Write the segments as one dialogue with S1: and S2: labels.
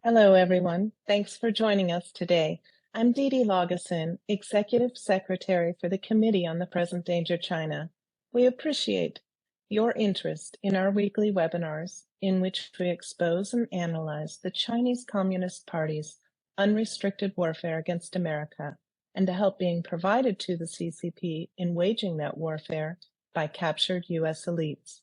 S1: Hello, everyone. Thanks for joining us today. I'm Dee Dee Laugesen, Executive Secretary for the Committee on the Present Danger China. We appreciate your interest in our weekly webinars in which we expose and analyze the Chinese Communist Party's unrestricted warfare against America and the help being provided to the CCP in waging that warfare by captured U.S. elites.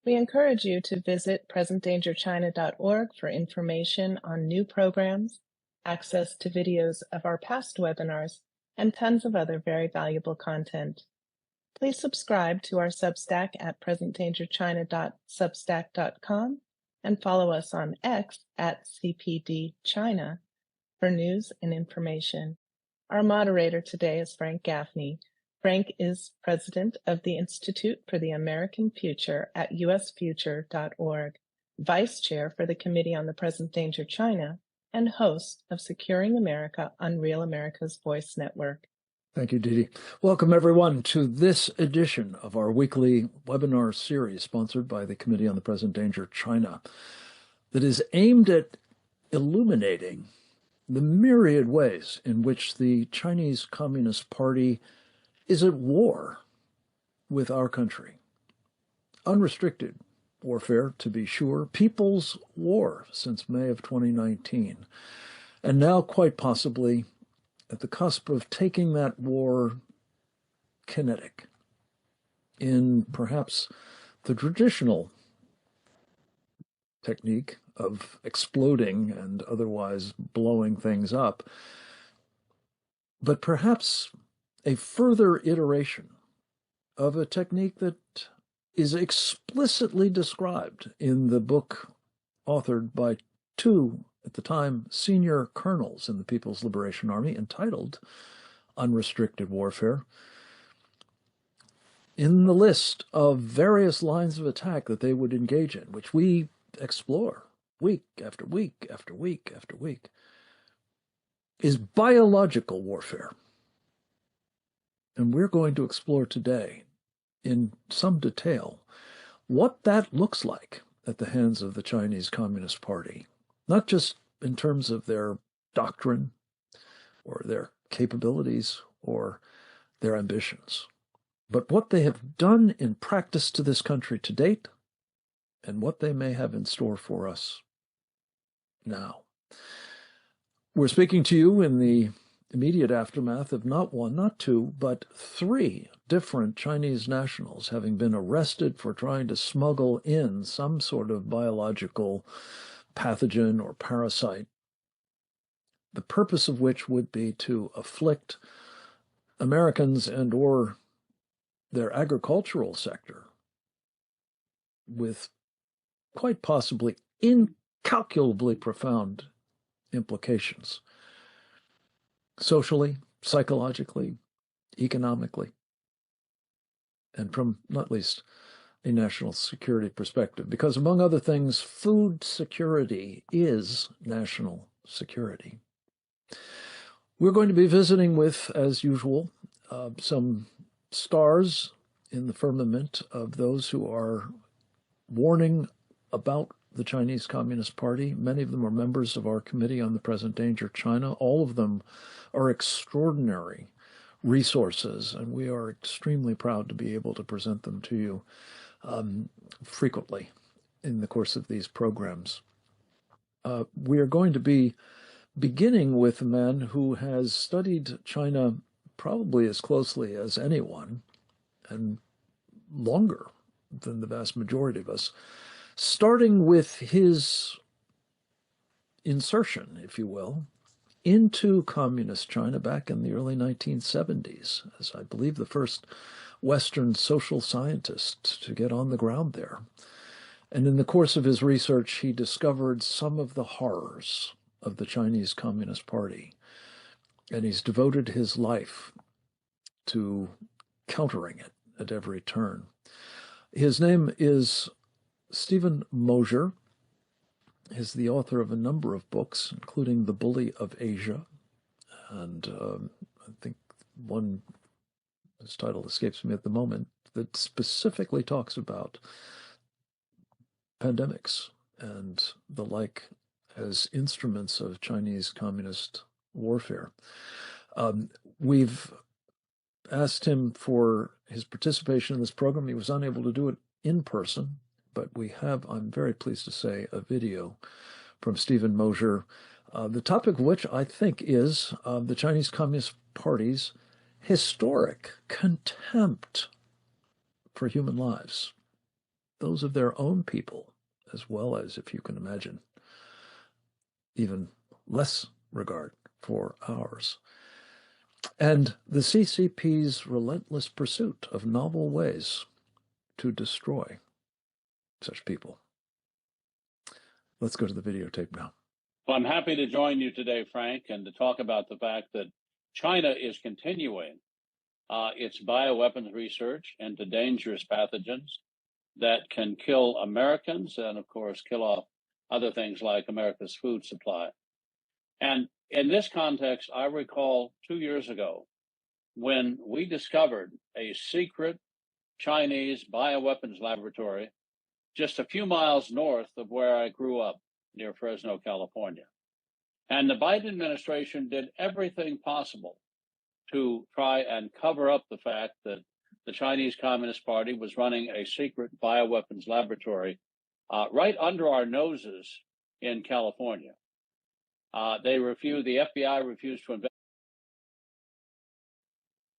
S1: We encourage you to visit presentdangerchina.org for information on new programs, access to videos of our past webinars, and tons of other very valuable content. Please subscribe to our Substack at presentdangerchina.substack.com and follow us on X at CPDChina for news and information. Our moderator today is Frank Gaffney. Frank is president of the Institute for the American Future at usfuture.org, vice chair for the Committee on the Present Danger China, and host of Securing America on Real America's Voice Network.
S2: Thank you, Dee Dee. Welcome, everyone, to this edition of our weekly webinar series sponsored by the Committee on the Present Danger China that is aimed at illuminating the myriad ways in which the Chinese Communist Party is at war with our country. Unrestricted warfare, to be sure, people's war since May of 2019, and now quite possibly at the cusp of taking that war kinetic in perhaps the traditional technique of exploding and otherwise blowing things up, but perhaps a further iteration of a technique that is explicitly described in the book authored by two, at the time, senior colonels in the People's Liberation Army, entitled Unrestricted Warfare, in the list of various lines of attack that they would engage in, which we explore week after week after week after week, is biological warfare. And we're going to explore today in some detail what that looks like at the hands of the Chinese Communist Party, not just in terms of their doctrine or their capabilities or their ambitions, but what they have done in practice to this country to date and what they may have in store for us now. We're speaking to you in the immediate aftermath of not one, not two, but three different Chinese nationals having been arrested for trying to smuggle in some sort of biological pathogen or parasite, the purpose of which would be to afflict Americans and or their agricultural sector with quite possibly incalculably profound implications, socially, psychologically, economically, and from not least a national security perspective. Because among other things, food security is national security. We're going to be visiting with, as usual, some stars in the firmament of those who are warning about the Chinese Communist Party. Many of them are members of our Committee on the Present Danger China. All of them are extraordinary resources, and we are extremely proud to be able to present them to you frequently in the course of these programs. We are going to be beginning with a man who has studied China probably as closely as anyone, and longer than the vast majority of us, starting with his insertion, if you will, into communist China back in the early 1970s, as I believe the first Western social scientist to get on the ground there. And in the course of his research, he discovered some of the horrors of the Chinese Communist Party, and he's devoted his life to countering it at every turn. His name is Stephen Mosher. Is the author of a number of books, including The Bully of Asia, and I think one, his title escapes me at the moment, that specifically talks about pandemics and the like, as instruments of Chinese communist warfare. We've asked him for his participation in this program. He was unable to do it in person, but we have, I'm very pleased to say, a video from Stephen Mosher, the topic of which I think is the Chinese Communist Party's historic contempt for human lives, those of their own people, as well as, if you can imagine, even less regard for ours. And the CCP's relentless pursuit of novel ways to destroy such people. Let's go to the videotape now.
S3: Well, I'm happy to join you today, Frank, and to talk about the fact that China is continuing its bioweapons research into dangerous pathogens that can kill Americans and, of course, kill off other things like America's food supply. And in this context, I recall 2 years ago when we discovered a secret Chinese bioweapons laboratory just a few miles north of where I grew up, near Fresno, California. And the Biden administration did everything possible to try and cover up the fact that the Chinese Communist Party was running a secret bioweapons laboratory right under our noses in California. The FBI refused to investigate.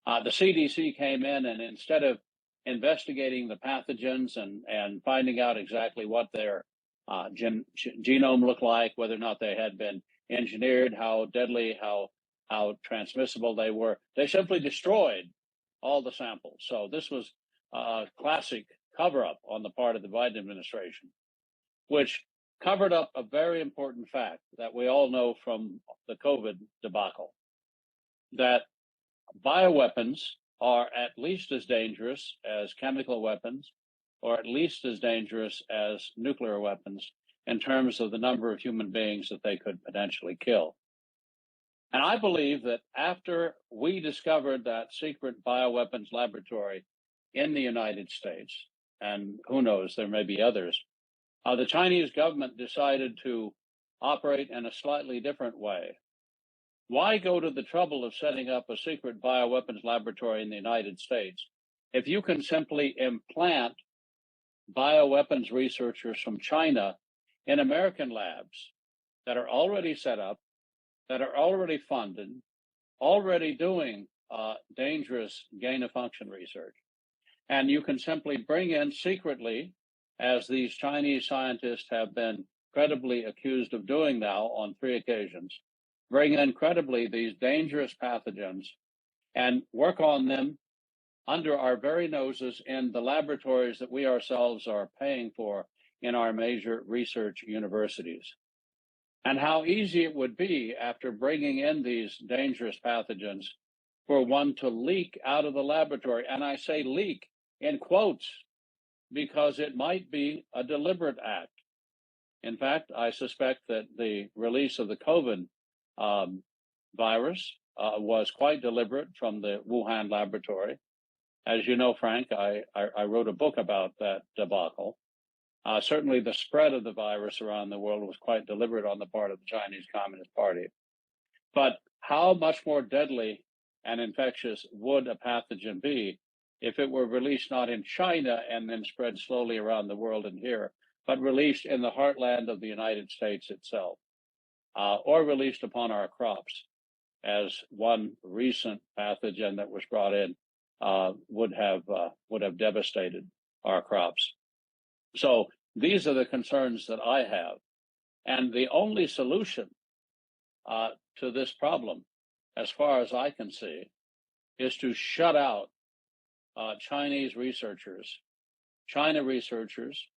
S3: The CDC came in, and instead of investigating the pathogens and finding out exactly what their genome looked like, whether or not they had been engineered, how deadly, how transmissible they were, they simply destroyed all the samples. So this was a classic cover-up on the part of the Biden administration, which covered up a very important fact that we all know from the COVID debacle, that bioweapons are at least as dangerous as chemical weapons, or at least as dangerous as nuclear weapons in terms of the number of human beings that they could potentially kill. And I believe that after we discovered that secret bioweapons laboratory in the United States, and who knows, there may be others, the Chinese government decided to operate in a slightly different way. Why go to the trouble of setting up a secret bioweapons laboratory in the United States if you can simply implant bioweapons researchers from China in American labs that are already set up, that are already funded, already doing dangerous gain-of-function research? And you can simply bring in secretly, as these Chinese scientists have been credibly accused of doing now on 3 occasions, bring in credibly these dangerous pathogens and work on them under our very noses in the laboratories that we ourselves are paying for in our major research universities. And how easy it would be, after bringing in these dangerous pathogens, for one to leak out of the laboratory. And I say leak in quotes, because it might be a deliberate act. In fact, I suspect that the release of the COVID virus was quite deliberate from the Wuhan laboratory. As you know, Frank, I wrote a book about that debacle. Certainly the spread of the virus around the world was quite deliberate on the part of the Chinese Communist Party. But how much more deadly and infectious would a pathogen be if it were released not in China and then spread slowly around the world and here, but released in the heartland of the United States itself, or released upon our crops, as one recent pathogen that was brought in would have devastated our crops. So these are the concerns that I have. And the only solution to this problem, as far as I can see, is to shut out Chinese researchers, China researchers,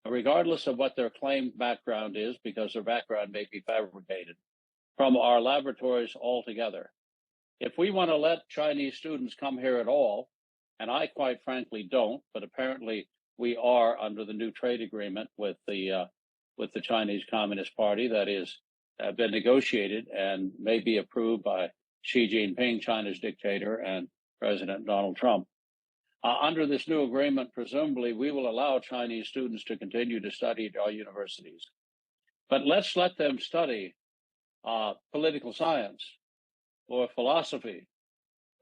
S3: regardless of what their claimed background is, because their background may be fabricated, from our laboratories altogether. If we want to let Chinese students come here at all, and I quite frankly don't, but apparently we are under the new trade agreement with the Chinese Communist Party that is been negotiated and may be approved by Xi Jinping, China's dictator, and President Donald Trump. Under this new agreement, presumably, we will allow Chinese students to continue to study at our universities. But let's let them study political science or philosophy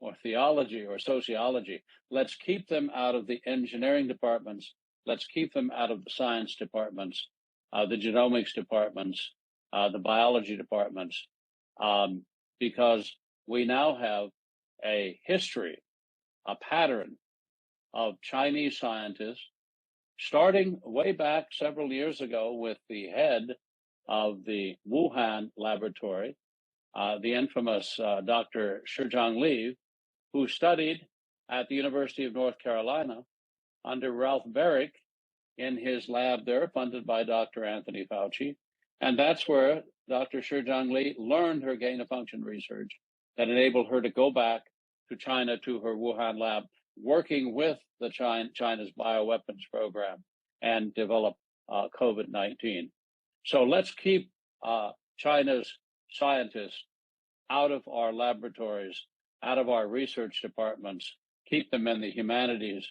S3: or theology or sociology. Let's keep them out of the engineering departments. Let's keep them out of the science departments, the genomics departments, the biology departments, because we now have a history, a pattern of Chinese scientists, starting way back several years ago with the head of the Wuhan laboratory, the infamous Dr. Shizhang Li, who studied at the University of North Carolina under Ralph Baric in his lab there, funded by Dr. Anthony Fauci. And that's where Dr. Shizhang Li learned her gain-of-function research that enabled her to go back to China, to her Wuhan lab, working with the China's bioweapons program and develop COVID-19. So let's keep China's scientists out of our laboratories, out of our research departments, keep them in the humanities,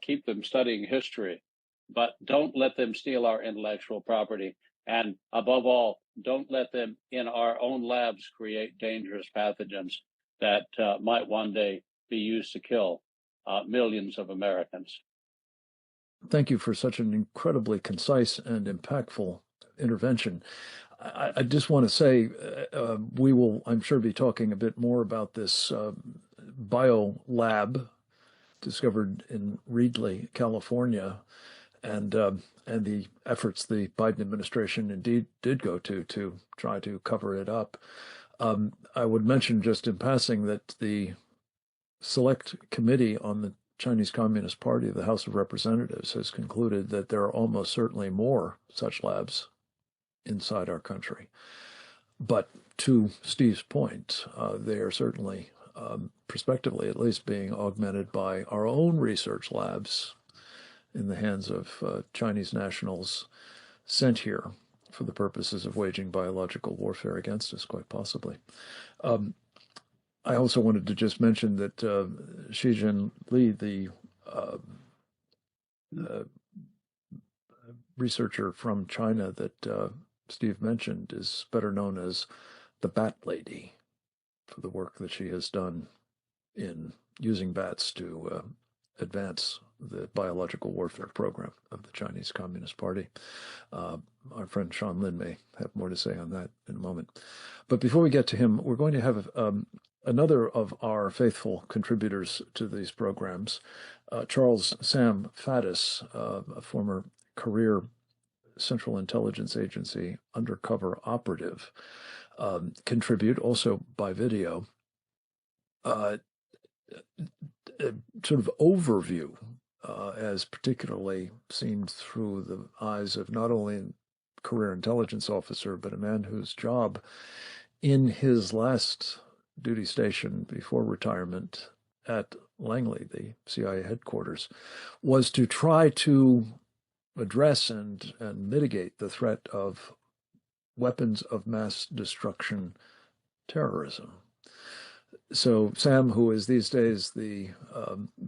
S3: keep them studying history, but don't let them steal our intellectual property. And above all, don't let them in our own labs create dangerous pathogens that might one day be used to kill millions of Americans.
S2: Thank you for such an incredibly concise and impactful intervention. I just want to say we will, I'm sure, be talking a bit more about this bio lab discovered in Reedley, California, and the efforts the Biden administration indeed did go to try to cover it up. I would mention just in passing that the Select Committee on the Chinese Communist Party of the House of Representatives has concluded that there are almost certainly more such labs inside our country. But to Steve's point, they are certainly, prospectively at least, being augmented by our own research labs in the hands of Chinese nationals sent here for the purposes of waging biological warfare against us, quite possibly. I also wanted to just mention that Siegemund Li, the researcher from China that Steve mentioned, is better known as the Bat Lady for the work that she has done in using bats to advance the biological warfare program of the Chinese Communist Party. Our friend Sean Lin may have more to say on that in a moment. But before we get to him, we're going to have another of our faithful contributors to these programs, Charles Sam Faddis, a former career Central Intelligence Agency undercover operative, contribute also by video, a sort of overview as particularly seen through the eyes of not only a career intelligence officer, but a man whose job in his last duty station before retirement at Langley, the CIA headquarters, was to try to address and mitigate the threat of weapons of mass destruction terrorism. So Sam, who is these days the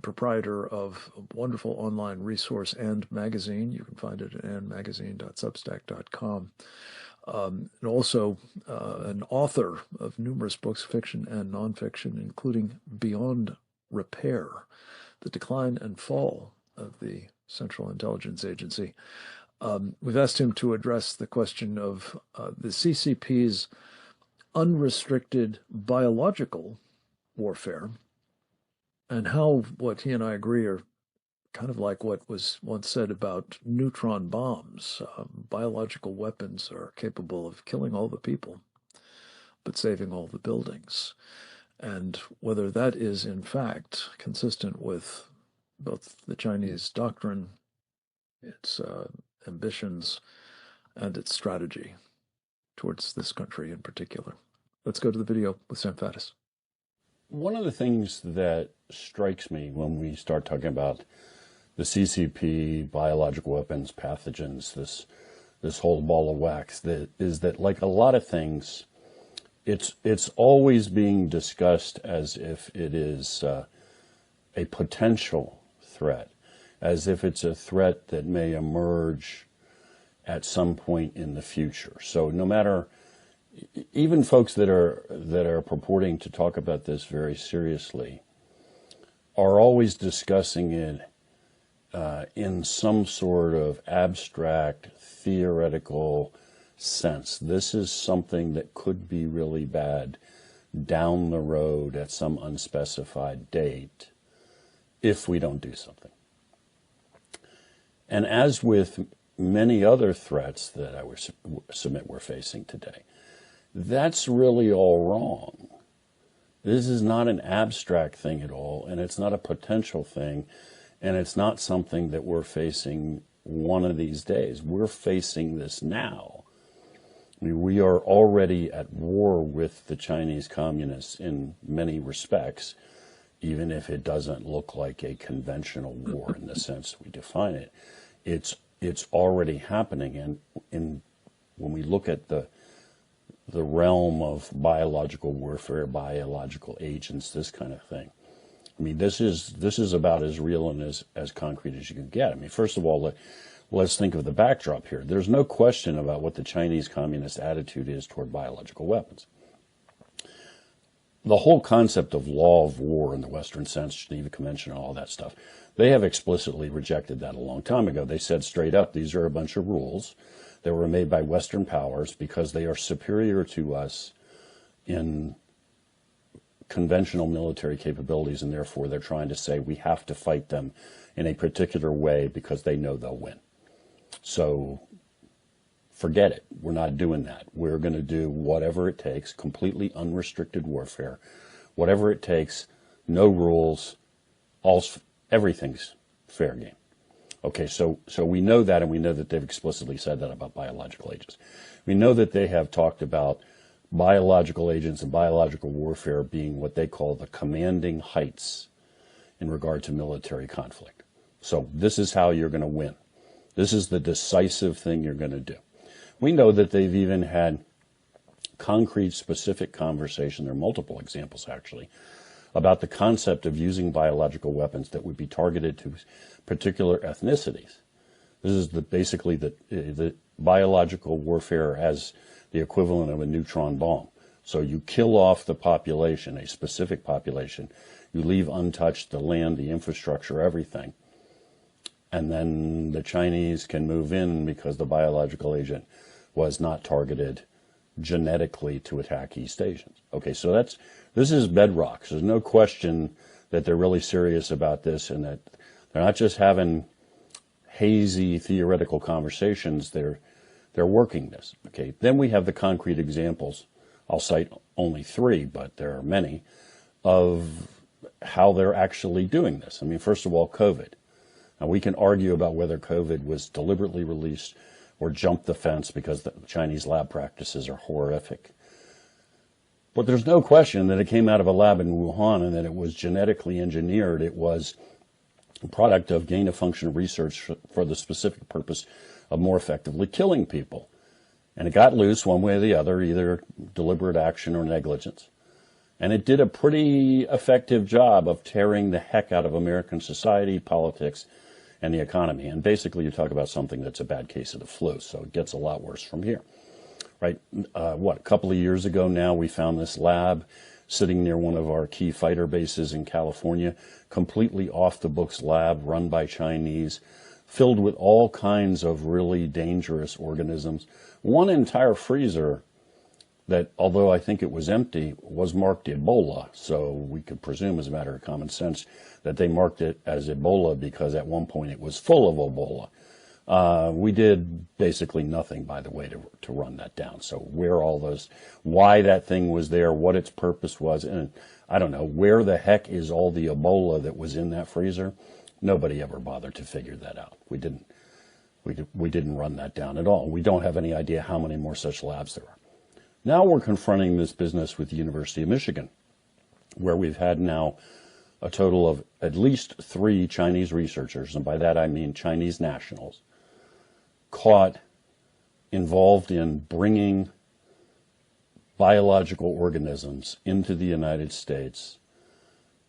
S2: proprietor of a wonderful online resource, AndMagazine, you can find it at andmagazine.substack.com, and also an author of numerous books, fiction and nonfiction, including Beyond Repair, The Decline and Fall of the Central Intelligence Agency. We've asked him to address the question of the CCP's unrestricted biological warfare and how what he and I agree are kind of like what was once said about neutron bombs. Biological weapons are capable of killing all the people, but saving all the buildings. And whether that is in fact consistent with both the Chinese doctrine, its ambitions, and its strategy towards this country in particular. Let's go to the video with Sam Faddis.
S4: One of the things that strikes me when we start talking about the CCP, biological weapons, pathogens, this whole ball of wax, is that like a lot of things, it's always being discussed as if it is a potential threat, as if it's a threat that may emerge at some point in the future. So no matter, even folks that are purporting to talk about this very seriously are always discussing it in some sort of abstract, theoretical sense. This is something that could be really bad down the road at some unspecified date if we don't do something. And as with many other threats that I would submit we're facing today, that's really all wrong. This is not an abstract thing at all, and it's not a potential thing, and it's not something that we're facing one of these days. We're facing this now. I mean, we are already at war with the Chinese communists in many respects, even if it doesn't look like a conventional war in the sense we define it. It's already happening, and when we look at the realm of biological warfare, biological agents, this kind of thing, I mean, this is about as real and as concrete as you can get. I mean, first of all, let's think of the backdrop here. There's no question about what the Chinese communist attitude is toward biological weapons. The whole concept of law of war in the Western sense, Geneva Convention, and all that stuff, they have explicitly rejected that a long time ago. They said straight up, these are a bunch of rules that were made by Western powers because they are superior to us in conventional military capabilities, and therefore they're trying to say we have to fight them in a particular way because they know they'll win. So forget it. We're not doing that. We're going to do whatever it takes, completely unrestricted warfare, whatever it takes, no rules, everything's fair game. Okay, so we know that, and we know that they've explicitly said that about biological agents. We know that they have talked about biological agents and biological warfare being what they call the commanding heights in regard to military conflict. So this is how you're going to win. This is the decisive thing you're going to do. We know that they've even had concrete, specific conversation, there are multiple examples actually, about the concept of using biological weapons that would be targeted to particular ethnicities. This is basically the biological warfare as the equivalent of a neutron bomb. So you kill off the population, a specific population. You leave untouched the land, the infrastructure, everything. And then the Chinese can move in because the biological agent was not targeted genetically to attack East Asians. Okay, so this is bedrock. So there's no question that they're really serious about this, and that they're not just having hazy theoretical conversations, they're working this. Okay, then we have the concrete examples. I'll cite only 3, but there are many, of how they're actually doing this. I mean, first of all, COVID. Now, we can argue about whether COVID was deliberately released or jumped the fence because the Chinese lab practices are horrific. But there's no question that it came out of a lab in Wuhan and that it was genetically engineered. It was a product of gain-of-function research for the specific purpose of more effectively killing people. And it got loose one way or the other, either deliberate action or negligence. And it did a pretty effective job of tearing the heck out of American society, politics, and the economy. And basically you talk about something that's a bad case of the flu, so it gets a lot worse from here. Right? A couple of years ago now, we found this lab sitting near one of our key fighter bases in California, completely off-the-books lab run by Chinese, filled with all kinds of really dangerous organisms. One entire freezer that, although I think it was empty, was marked Ebola. So we could presume, as a matter of common sense, that they marked it as Ebola because at one point it was full of Ebola. We did basically nothing, by the way, to run that down. So where all those, why that thing was there, what its purpose was, and I don't know, where the heck is all the Ebola that was in that freezer? Nobody ever bothered to figure that out. We didn't run that down at all. We don't have any idea how many more such labs there are. Now we're confronting this business with the University of Michigan, where we've had now a total of at least 3 Chinese researchers, and by that I mean Chinese nationals, caught involved in bringing biological organisms into the United States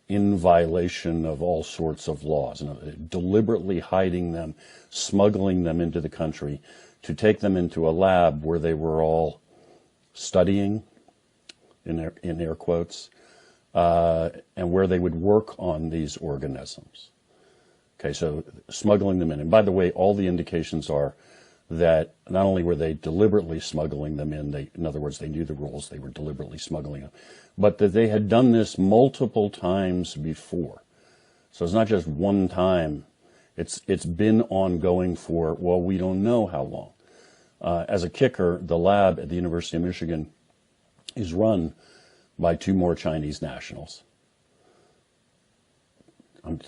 S4: in violation of all sorts of laws, and deliberately hiding them, smuggling them into the country to take them into a lab where they were all studying, in air quotes, and where they would work on these organisms. Okay, so smuggling them in. And by the way, all the indications are that not only were they deliberately smuggling them in other words, they knew the rules, they were deliberately smuggling them, but that they had done this multiple times before. So it's not just one time. It's been ongoing for, well, we don't know how long. As a kicker, the lab at the University of Michigan is run by 2 more Chinese nationals. I'm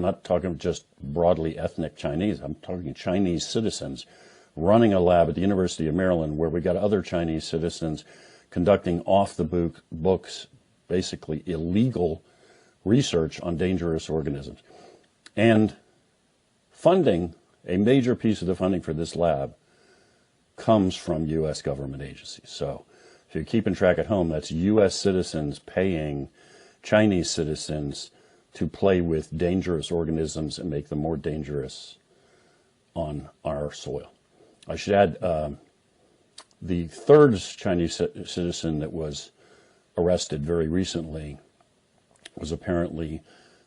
S4: not talking just broadly ethnic Chinese. I'm talking Chinese citizens running a lab at the University of Maryland where we got other Chinese citizens conducting off the books, basically illegal research on dangerous organisms. And funding, a major piece of the funding for this lab comes from U.S. government agencies. So if you're keeping track at home, that's U.S. citizens paying Chinese citizens to play with dangerous organisms and make them more dangerous on our soil. I should add, the third Chinese citizen that was arrested very recently was apparently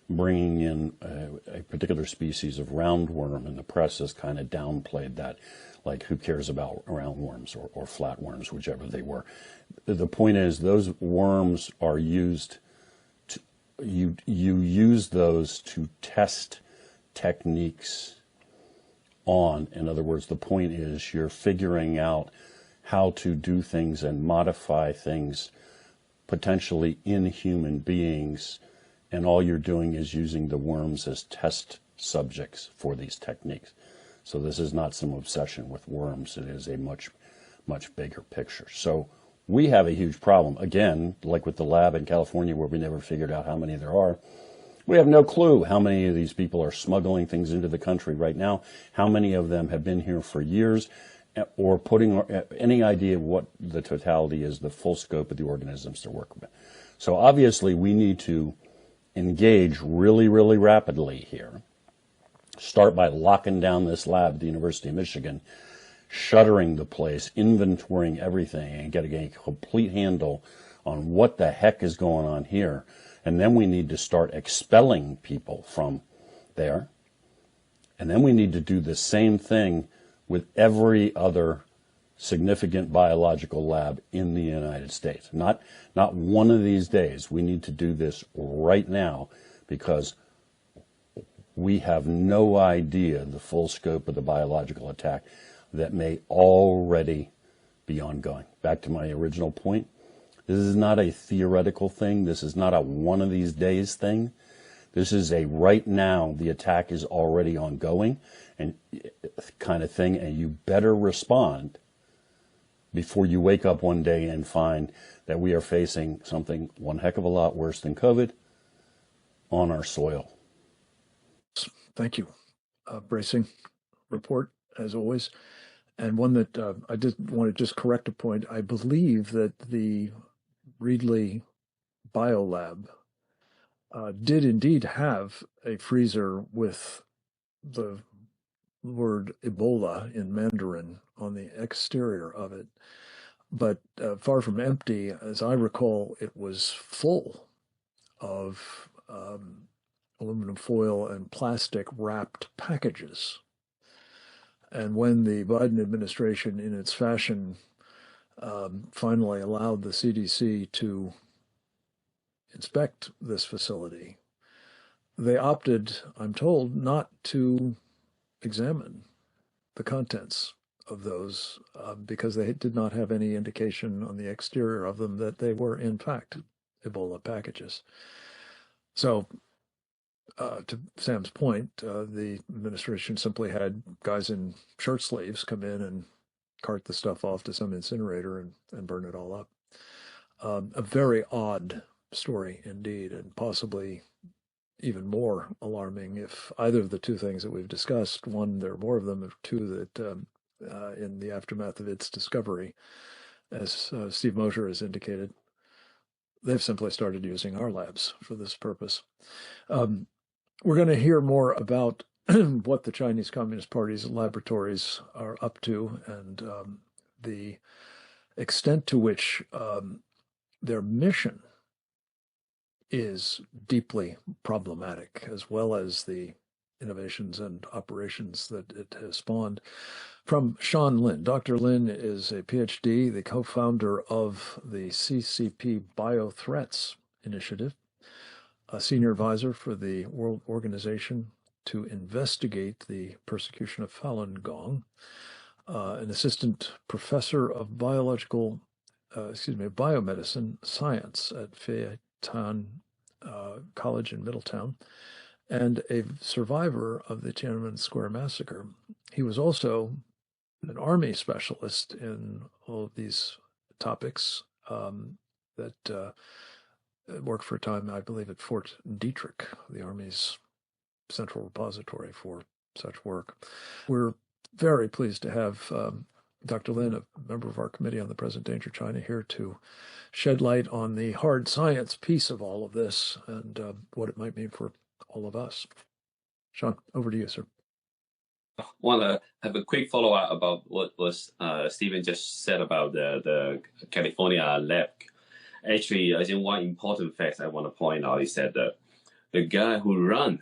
S4: bringing in a particular species of roundworm, and the press has kind of downplayed that, like who cares about roundworms or flatworms, whichever they were. The point is those worms are used to, you use those to test techniques on. In other words, the point is you're figuring out how to do things and modify things potentially in human beings, and all you're doing is using the worms as test subjects for these techniques. So this is not some obsession with worms. It is a much, much bigger picture. So we have a huge problem. Again, like with the lab in California where we never figured out how many there are, we have no clue how many of these people are smuggling things into the country right now, how many of them have been here for years, or putting any idea of what the totality is, the full scope of the organisms they're working with. So obviously we need to engage really, really rapidly here. Start by locking down this lab at the University of Michigan, shuttering the place, inventorying everything, and getting a complete handle on what the heck is going on here. And then we need to start expelling people from there. And then we need to do the same thing with every other significant biological lab in the United States. Not one of these days. We need to do this right now because we have no idea the full scope of the biological attack that may already be ongoing. Back to my original point, this is not a theoretical thing. This is not a one of these days thing. This is a right now, the attack is already ongoing and kind of thing, and you better respond before you wake up one day and find that we are facing something one heck of a lot worse than COVID on our soil.
S2: Thank you. Bracing report, as always. And one that I did want to just correct a point. I believe that the Reedley Biolab did indeed have a freezer with the word Ebola in Mandarin on the exterior of it. But far from empty, as I recall, it was full of aluminum foil and plastic wrapped packages. And when the Biden administration, in its fashion, finally allowed the CDC to inspect this facility, they opted, I'm told, not to examine the contents of those because they did not have any indication on the exterior of them that they were, in fact, Ebola packages. So, to Sam's point, the administration simply had guys in shirt sleeves come in and cart the stuff off to some incinerator and burn it all up. A very odd story indeed, and possibly even more alarming if either of the two things that we've discussed, one, there are more of them, or two, that in the aftermath of its discovery, as Steve Mosher has indicated, they've simply started using our labs for this purpose. We're going to hear more about what the Chinese Communist Party's laboratories are up to and the extent to which their mission is deeply problematic, as well as the innovations and operations that it has spawned. From Sean Lin. Dr. Lin is a PhD, the co-founder of the CCP Biothreats Initiative, a senior advisor for the World Organization to investigate the persecution of Falun Gong, an assistant professor of biomedicine science at Feitan College in Middletown, and a survivor of the Tiananmen Square massacre. He was also an army specialist in all of these topics that worked for a time, I believe, at Fort Detrick, the Army's central repository for such work. We're very pleased to have Dr. Lin, a member of our Committee on the Present Danger China, here to shed light on the hard science piece of all of this and what it might mean for all of us. Sean, over to you, sir.
S5: I want to have a quick follow-up about what was Stephen just said about the California lab. Actually, I think one important fact I want to point out is that the guy who ran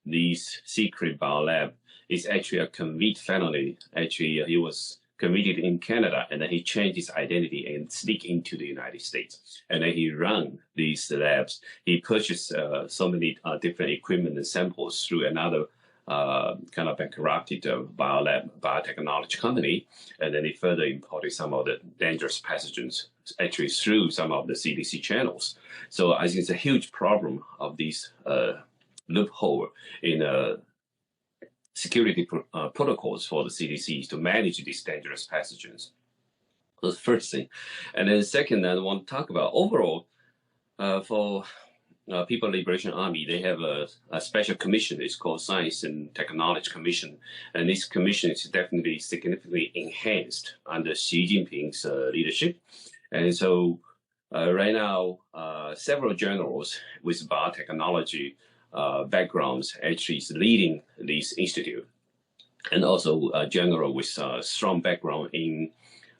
S5: these secret biolab is actually a convicted felony. Actually, he was convicted in Canada, and then he changed his identity and sneaked into the United States. And then he ran these labs. He purchased so many different equipment and samples through another kind of bankrupted biotechnology company, and then he further imported some of the dangerous pathogens actually through some of the CDC channels. So I think it's a huge problem of these loophole in security protocols for the CDC to manage these dangerous pathogens. That's the first thing. And then second, I want to talk about overall for People Liberation Army, they have a special commission. It's called Science and Technology Commission. And this commission is definitely significantly enhanced under Xi Jinping's leadership. And so right now, several generals with biotechnology backgrounds actually is leading this institute. And also a general with a strong background in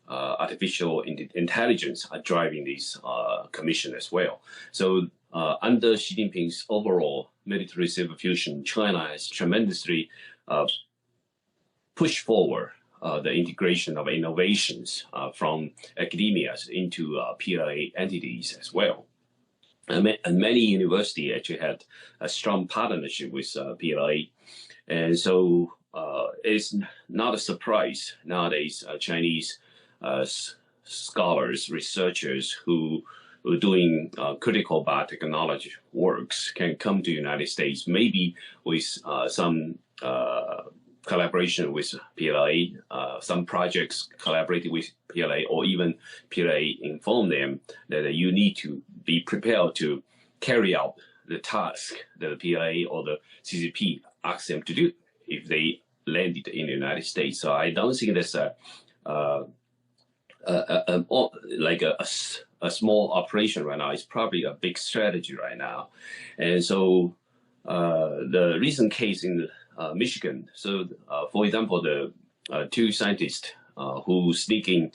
S5: artificial intelligence are driving this commission as well. So under Xi Jinping's overall military civil fusion, China has tremendously pushed forward the integration of innovations from academia into PLA entities as well. And many universities actually had a strong partnership with PLA. And so it's not a surprise nowadays Chinese scholars, researchers who are doing critical biotechnology works can come to the United States, maybe with some collaboration with PLA, some projects collaborated with PLA, or even PLA inform them that you need to be prepared to carry out the task that the PLA or the CCP asks them to do if they landed in the United States. So I don't think there's a small operation right now. It's probably a big strategy right now. And so the recent case in Michigan, so for example, the two scientists who sneaking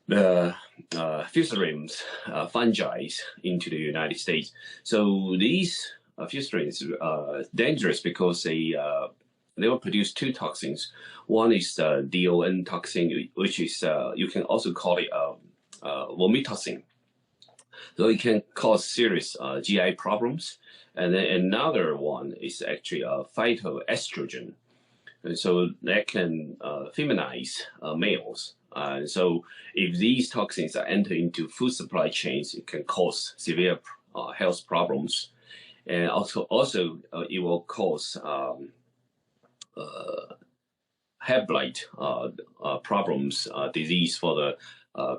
S5: the fusariums, fungi into the United States. So these fusariums are dangerous because they will produce two toxins. One is DON toxin, which is, you can also call it vomitoxin. So it can cause serious GI problems. And then another one is actually a phytoestrogen. And so that can feminize males. So if these toxins are entered into food supply chains, it can cause severe health problems. And also it will cause head blight problems, disease for the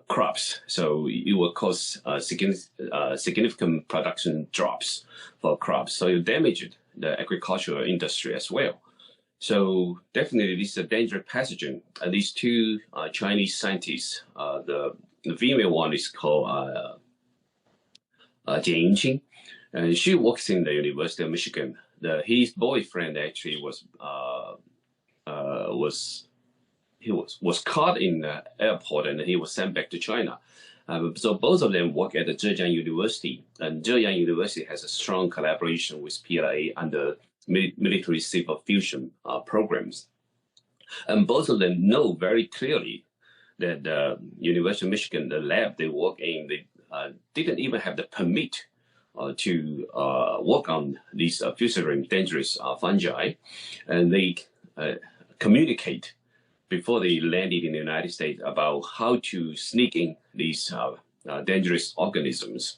S5: crops. So it will cause significant production drops for crops. So it damaged the agricultural industry as well. So definitely this is a dangerous pathogen. And these two Chinese scientists, the female one is called Jian Yingqing, and she works in the University of Michigan. His boyfriend actually was caught in the airport, and he was sent back to China. So both of them work at the Zhejiang University, and Zhejiang University has a strong collaboration with PLA under military civil fusion programs. And both of them know very clearly that the University of Michigan, the lab they work in, they didn't even have the permit to work on these fusarium dangerous fungi, and they communicate before they landed in the United States about how to sneak in these dangerous organisms.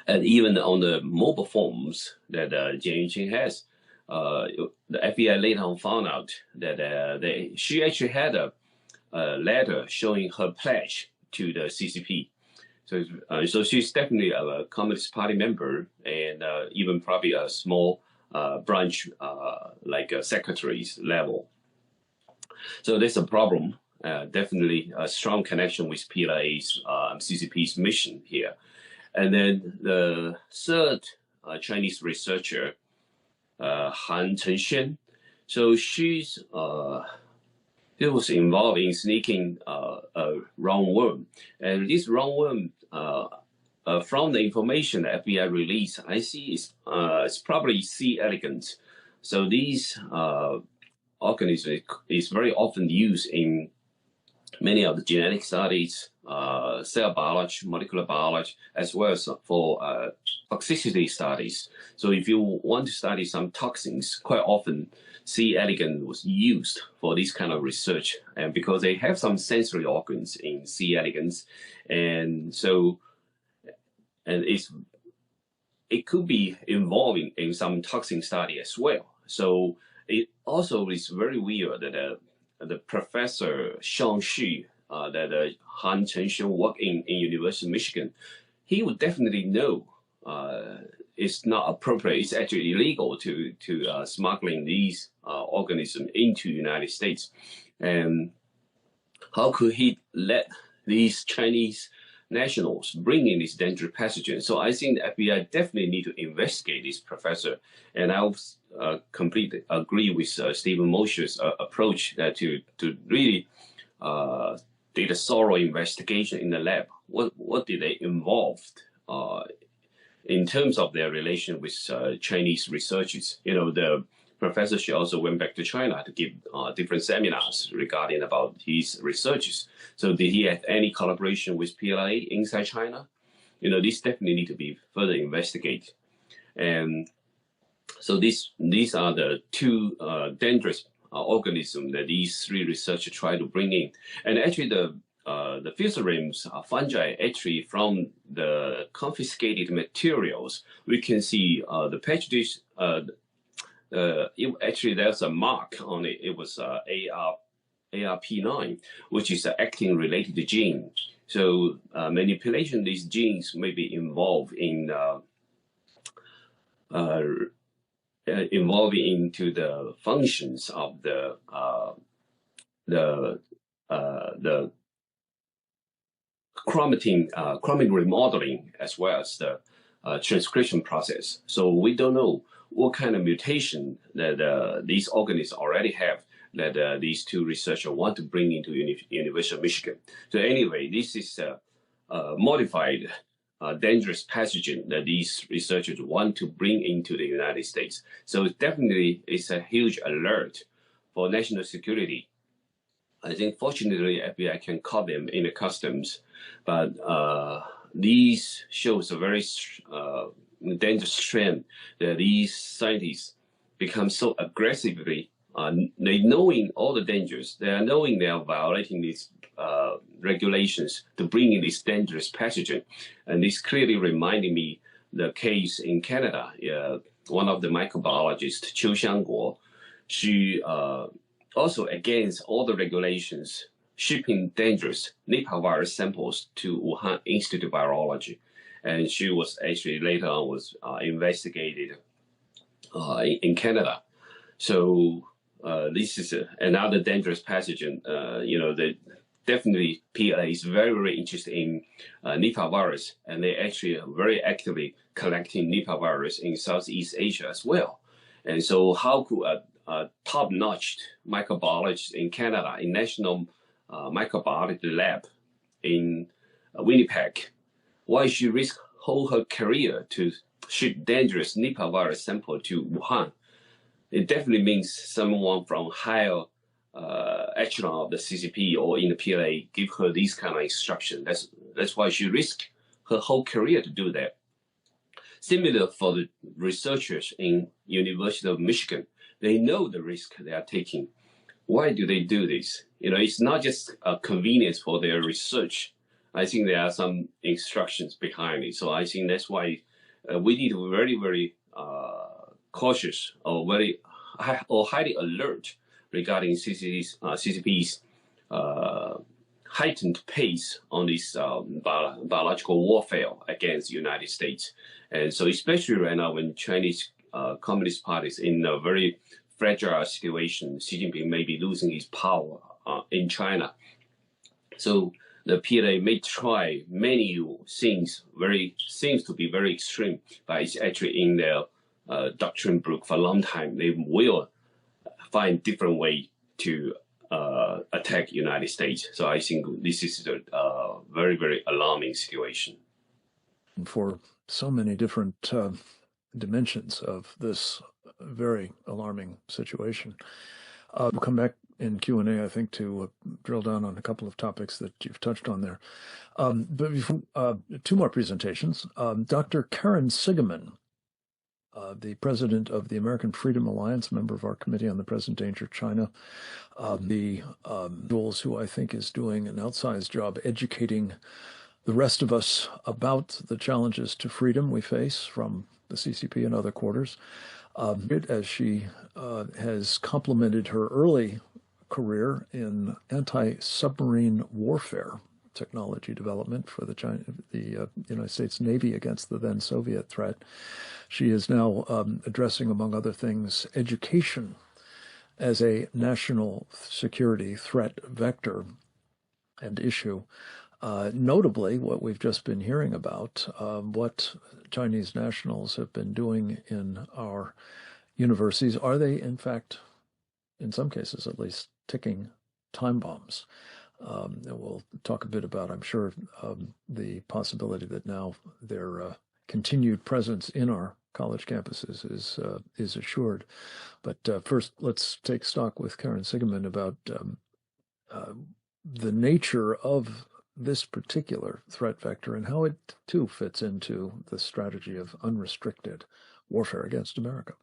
S5: And even on the mobile phones that Jian Yingqing has, the FBI later on found out that she actually had a letter showing her pledge to the CCP. So she's definitely a Communist Party member, and even probably a small branch like a secretary's level. So there's a problem, definitely a strong connection with PLA's CCP's mission here. And then the third Chinese researcher, Han Chengxian, so she's was involved in sneaking a roundworm, and this roundworm, from the information the FBI released, I see it's probably C. elegans. So these organism is very often used in many of the genetic studies, cell biology, molecular biology, as well as for toxicity studies. So if you want to study some toxins, quite often C. elegans was used for this kind of research, and because they have some sensory organs in C. elegans, and so it could be involving in some toxin study as well. So it also is very weird that the professor Shang Xu, that Han Chengxian worked in University of Michigan, he would definitely know it's not appropriate. It's actually illegal to smuggling these organisms into the United States. And how could he let these Chinese nationals bring in this dangerous pathogen? So I think the FBI definitely need to investigate this professor. And I'll completely agree with Stephen Mosher's approach to really did a thorough investigation in the lab. What did they involved in terms of their relation with Chinese researchers? You know, the professor, she also went back to China to give different seminars regarding about his researches. So did he have any collaboration with PLA inside China? You know, this definitely need to be further investigated. And so these are the two dangerous organisms that these three researchers try to bring in. And actually the fusariums fungi, actually from the confiscated materials, we can see the petri dish, actually there's a mark on it. It was ARP9, which is an actin related gene. So manipulation of these genes may be involved in involving into the functions of the chromatin remodeling, as well as the transcription process. So we don't know what kind of mutation that these organisms already have that these two researchers want to bring into University of Michigan. So anyway, this is a modified dangerous pathogen that these researchers want to bring into the United States. So definitely it's a huge alert for national security. I think fortunately FBI can caught them in the customs, but these shows a very dangerous trend that these scientists become so aggressively, they knowing all the dangers, they are knowing they are violating these regulations to bring in this dangerous pathogen. And this clearly reminded me the case in Canada. One of the microbiologists, Qiu Xiangguo, she also against all the regulations, shipping dangerous Nipah virus samples to Wuhan Institute of Virology. And she was actually later on was investigated in Canada. So this is another dangerous pathogen. You know, definitely PLA is very, very interested in Nipah virus, and they actually are very actively collecting Nipah virus in Southeast Asia as well. And so how could a top-notch microbiologist in Canada, in National Microbiology Lab in Winnipeg, why she risk whole her career to ship dangerous Nipah virus sample to Wuhan? It definitely means someone from higher echelon of the CCP or in the PLA give her these kind of instruction. That's why she risked her whole career to do that. Similar for the researchers in University of Michigan, they know the risk they are taking. Why do they do this? It's not just a convenience for their research. I think there are some instructions behind it. So I think that's why we need to be very, very cautious or highly alert regarding CCP's heightened pace on this biological warfare against the United States. And so especially right now when Chinese Communist Party is in a very fragile situation, Xi Jinping may be losing his power in China. So the PLA may try many things, seems to be very extreme, but it's actually in their doctrine book for a long time. They will find different way to attack United States. So I think this is a very, very alarming situation.
S2: For so many different dimensions of this very alarming situation. We'll come back in Q&A, I think, to drill down on a couple of topics that you've touched on there. But before, two more presentations. Dr. Karen Siegemund, the president of the American Freedom Alliance, member of our Committee on the Present Danger of China, the individuals who I think is doing an outsized job educating the rest of us about the challenges to freedom we face from the CCP and other quarters, as she has complemented her early career in anti-submarine warfare technology development for the United States Navy against the then Soviet threat. She is now addressing, among other things, education as a national security threat vector and issue. Notably, what we've just been hearing about, what Chinese nationals have been doing in our universities, are they, in fact, in some cases at least, ticking time bombs? And we'll talk a bit about, I'm sure, the possibility that now their continued presence in our college campuses is assured. But first, let's take stock with Karen Siegemund about the nature of this particular threat vector and how it, too, fits into the strategy of unrestricted warfare against America.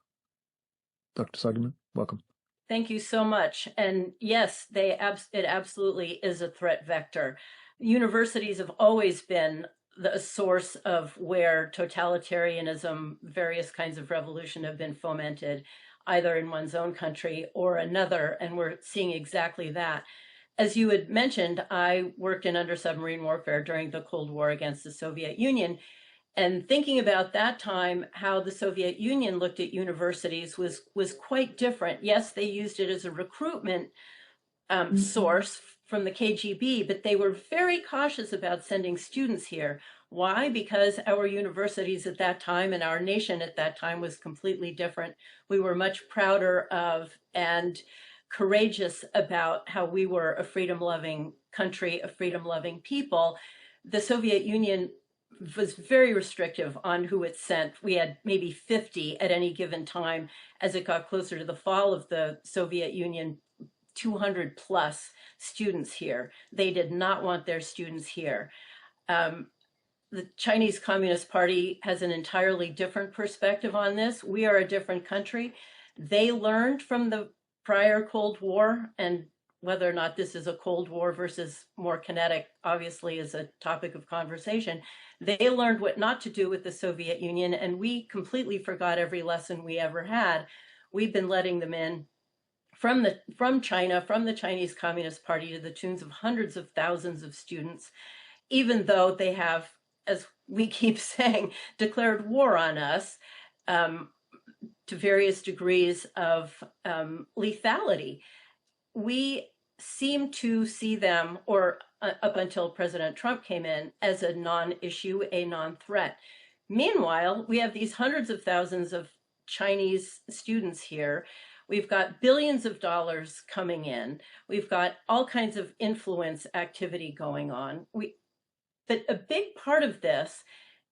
S2: Dr. Siegemund, welcome.
S6: Thank you so much. And yes, it absolutely is a threat vector. Universities have always been the source of where totalitarianism, various kinds of revolution have been fomented, either in one's own country or another, and we're seeing exactly that. As you had mentioned, I worked in under-submarine warfare during the Cold War against the Soviet Union, and thinking about that time, how the Soviet Union looked at universities was quite different. Yes, they used it as a recruitment source from the KGB, but they were very cautious about sending students here. Why? Because our universities at that time and our nation at that time was completely different. We were much prouder of and courageous about how we were a freedom-loving country, a freedom-loving people. The Soviet Union was very restrictive on who it sent. We had maybe 50 at any given time. As it got closer to the fall of the Soviet Union, 200 plus students here. They did not want their students here. The Chinese Communist Party has an entirely different perspective on this. We are a different country. They learned from the prior Cold War, and whether or not this is a Cold War versus more kinetic, obviously is a topic of conversation. They learned what not to do with the Soviet Union, and we completely forgot every lesson we ever had. We've been letting them in from China, from the Chinese Communist Party, to the tunes of hundreds of thousands of students, even though they have, as we keep saying, declared war on us to various degrees of lethality. We seem to see them, or up until President Trump came in, as a non-issue, a non-threat. Meanwhile, we have these hundreds of thousands of Chinese students here. We've got billions of dollars coming in. We've got all kinds of influence activity going on. But a big part of this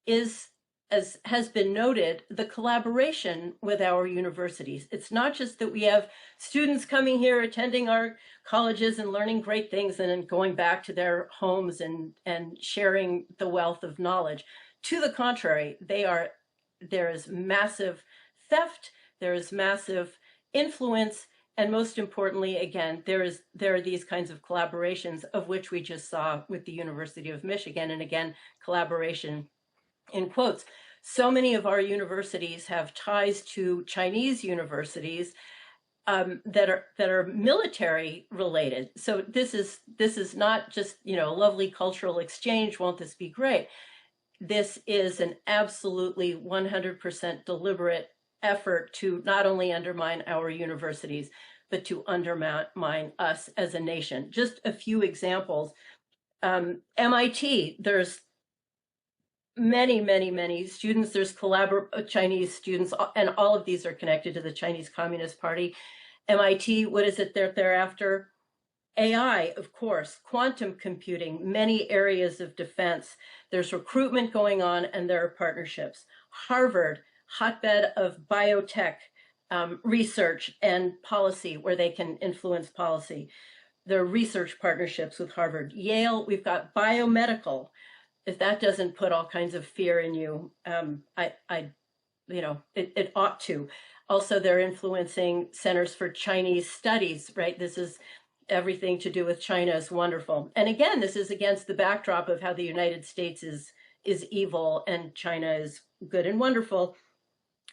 S6: is, as has been noted, the collaboration with our universities. It's not just that we have students coming here, attending our colleges and learning great things and then going back to their homes and sharing the wealth of knowledge. To the contrary, there is massive theft, there is massive influence, and most importantly, again, there are these kinds of collaborations, of which we just saw with the University of Michigan, and again, collaboration in quotes. So many of our universities have ties to Chinese universities that are military related. So this is not just, a lovely cultural exchange. Won't this be great? This is an absolutely 100% deliberate effort to not only undermine our universities, but to undermine us as a nation. Just a few examples. MIT, there's many students. There's Chinese students, and all of these are connected to the Chinese Communist Party. MIT, what is it they're after? AI, of course, quantum computing, many areas of defense. There's recruitment going on, and there are partnerships. Harvard, hotbed of biotech research and policy, where they can influence policy. There are research partnerships with Harvard. Yale, we've got biomedical. If that doesn't put all kinds of fear in you, it ought to. Also, they're influencing centers for Chinese studies, right? This is everything to do with China is wonderful. And again, this is against the backdrop of how the United States is evil and China is good and wonderful.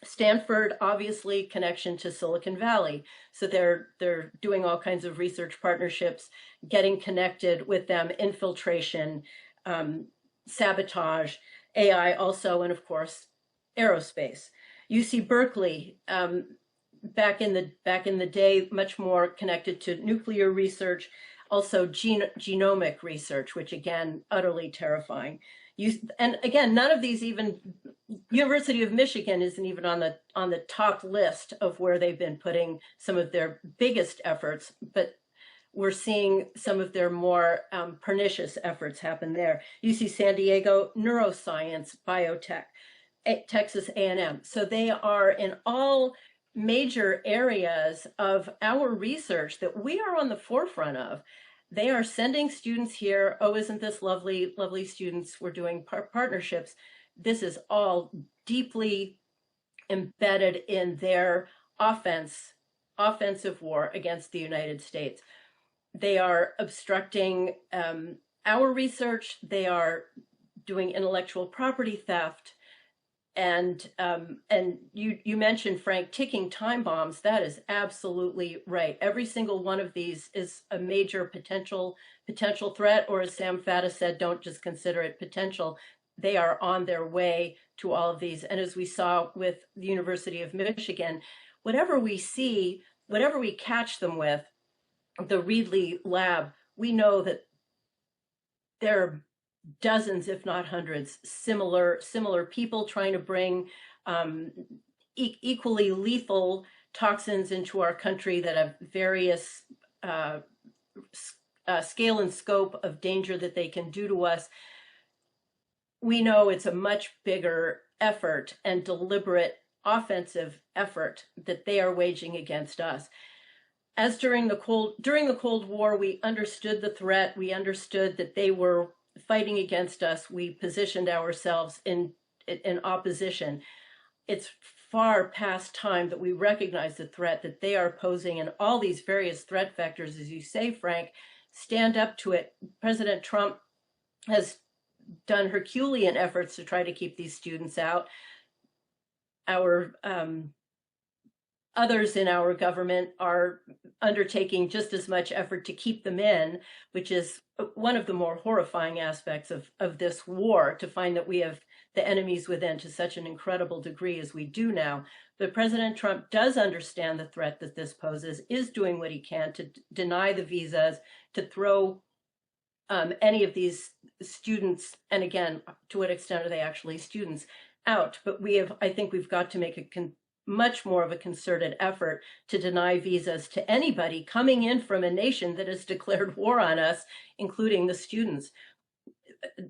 S6: Stanford, obviously, connection to Silicon Valley. So they're doing all kinds of research partnerships, getting connected with them, infiltration, sabotage, AI also, and of course, aerospace. UC Berkeley, back in the day, much more connected to nuclear research, also genomic research, which again, utterly terrifying. And again, none of these, even University of Michigan isn't even on the top list of where they've been putting some of their biggest efforts, but we're seeing some of their more pernicious efforts happen there. UC San Diego, neuroscience, biotech, Texas A&M. So they are in all major areas of our research that we are on the forefront of. They are sending students here. Oh, isn't this lovely, lovely students? We're doing partnerships. This is all deeply embedded in their offensive war against the United States. They are obstructing our research. They are doing intellectual property theft. And you mentioned, Frank, ticking time bombs. That is absolutely right. Every single one of these is a major potential threat, or as Sam Faddis said, don't just consider it potential. They are on their way to all of these. And as we saw with the University of Michigan, whatever we see, whatever we catch them with, the Reedley lab, we know that there are dozens, if not hundreds, similar people trying to bring equally lethal toxins into our country that have various scale and scope of danger that they can do to us. We know it's a much bigger effort and deliberate offensive effort that they are waging against us. As during the Cold War, we understood the threat. We understood that they were fighting against us. We positioned ourselves in opposition. It's far past time that we recognize the threat that they are posing, and all these various threat vectors, as you say, Frank, stand up to it. President Trump has done Herculean efforts to try to keep these students out. Our others in our government are undertaking just as much effort to keep them in, which is one of the more horrifying aspects of this war, to find that we have the enemies within to such an incredible degree as we do now. But President Trump does understand the threat that this poses, is doing what he can to deny the visas, to throw any of these students, and again, to what extent are they actually students, out. But I think we've got to make much more of a concerted effort to deny visas to anybody coming in from a nation that has declared war on us, including the students.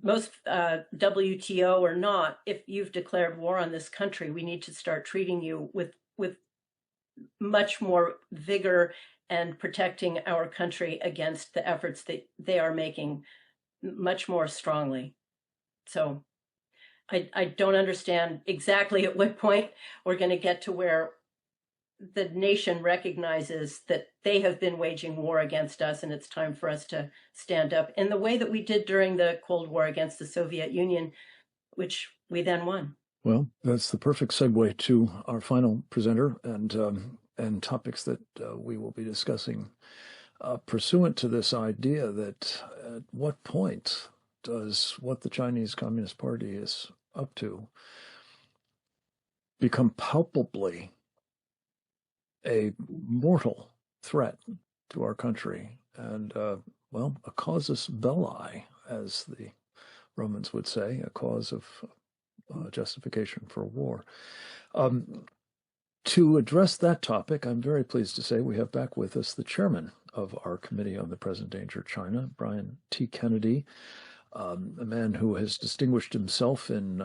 S6: Most WTO or not, if you've declared war on this country, we need to start treating you with much more vigor and protecting our country against the efforts that they are making much more strongly. So I don't understand exactly at what point we're going to get to where the nation recognizes that they have been waging war against us, and it's time for us to stand up in the way that we did during the Cold War against the Soviet Union, which we then won.
S2: Well, that's the perfect segue to our final presenter and topics that we will be discussing pursuant to this idea that at what point does what the Chinese Communist Party is up to become palpably a mortal threat to our country and, well, a casus belli, as the Romans would say, a cause of justification for war. To address that topic, I'm very pleased to say we have back with us the chairman of our Committee on the Present Danger of China, Brian T. Kennedy, a man who has distinguished himself in,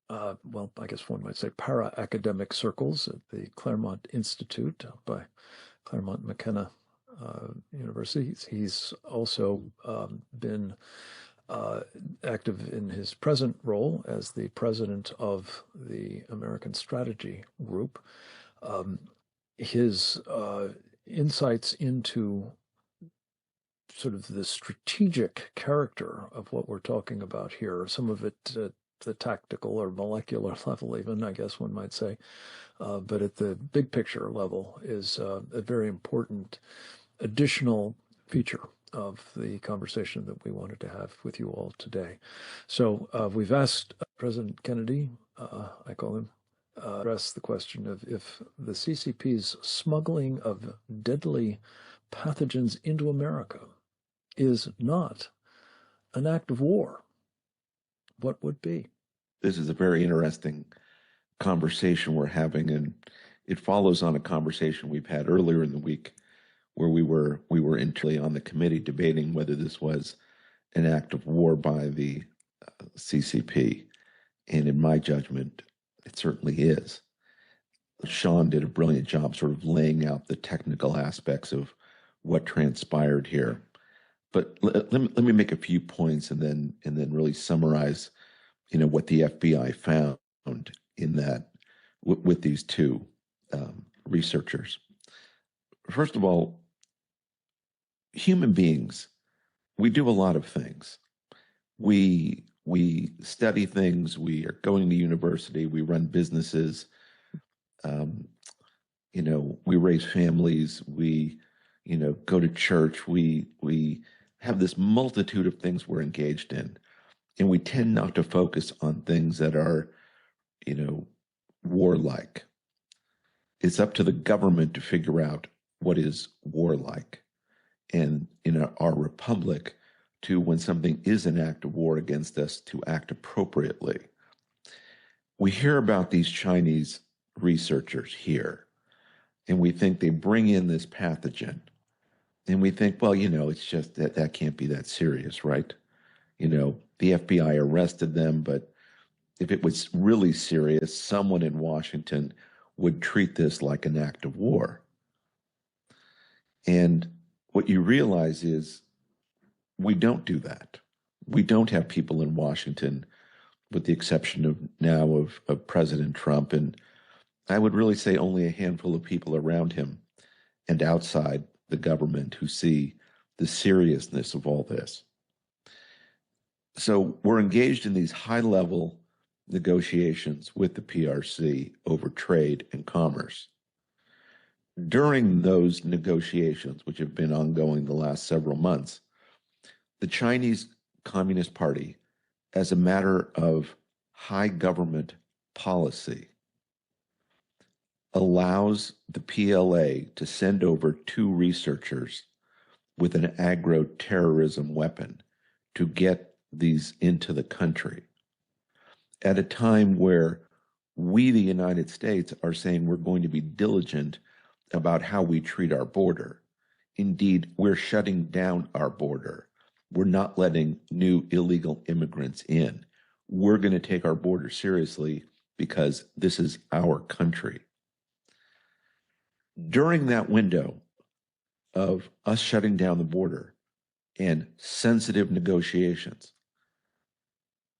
S2: well, I guess one might say para-academic circles at the Claremont Institute by Claremont McKenna University. He's also been active in his present role as the president of the American Strategy Group. His insights into sort of the strategic character of what we're talking about here, some of it at the tactical or molecular level even, I guess one might say, but at the big picture level is a very important additional feature of the conversation that we wanted to have with you all today. So we've asked President Kennedy, I call him, address the question of if the CCP's smuggling of deadly pathogens into America is not an act of war, what would be?
S7: This is a very interesting conversation we're having, and it follows on a conversation we've had earlier in the week where we were internally on the committee debating whether this was an act of war by the CCP. And in my judgment, it certainly is. Sean did a brilliant job sort of laying out the technical aspects of what transpired here. But let me make a few points and then really summarize, what the FBI found in that with these two researchers. First of all, human beings, we do a lot of things. We study things. We are going to university. We run businesses. We raise families. We, go to church. We have this multitude of things we're engaged in, and we tend not to focus on things that are, warlike. It's up to the government to figure out what is warlike. And in our republic, to when something is an act of war against us, to act appropriately. We hear about these Chinese researchers here, and we think they bring in this pathogen. And we think, well, it's just that can't be that serious, right? The FBI arrested them, but if it was really serious, someone in Washington would treat this like an act of war. And what you realize is we don't do that. We don't have people in Washington, with the exception of now of President Trump, and I would really say only a handful of people around him and outside the government who see the seriousness of all this. So we're engaged in these high-level negotiations with the PRC over trade and commerce. During those negotiations, which have been ongoing the last several months, the Chinese Communist Party, as a matter of high government policy, allows the PLA to send over 2 researchers with an agro-terrorism weapon to get these into the country at a time where we, the United States, are saying we're going to be diligent about how we treat our border. Indeed, we're shutting down our border. We're not letting new illegal immigrants in. We're going to take our border seriously because this is our country. During that window of us shutting down the border and sensitive negotiations,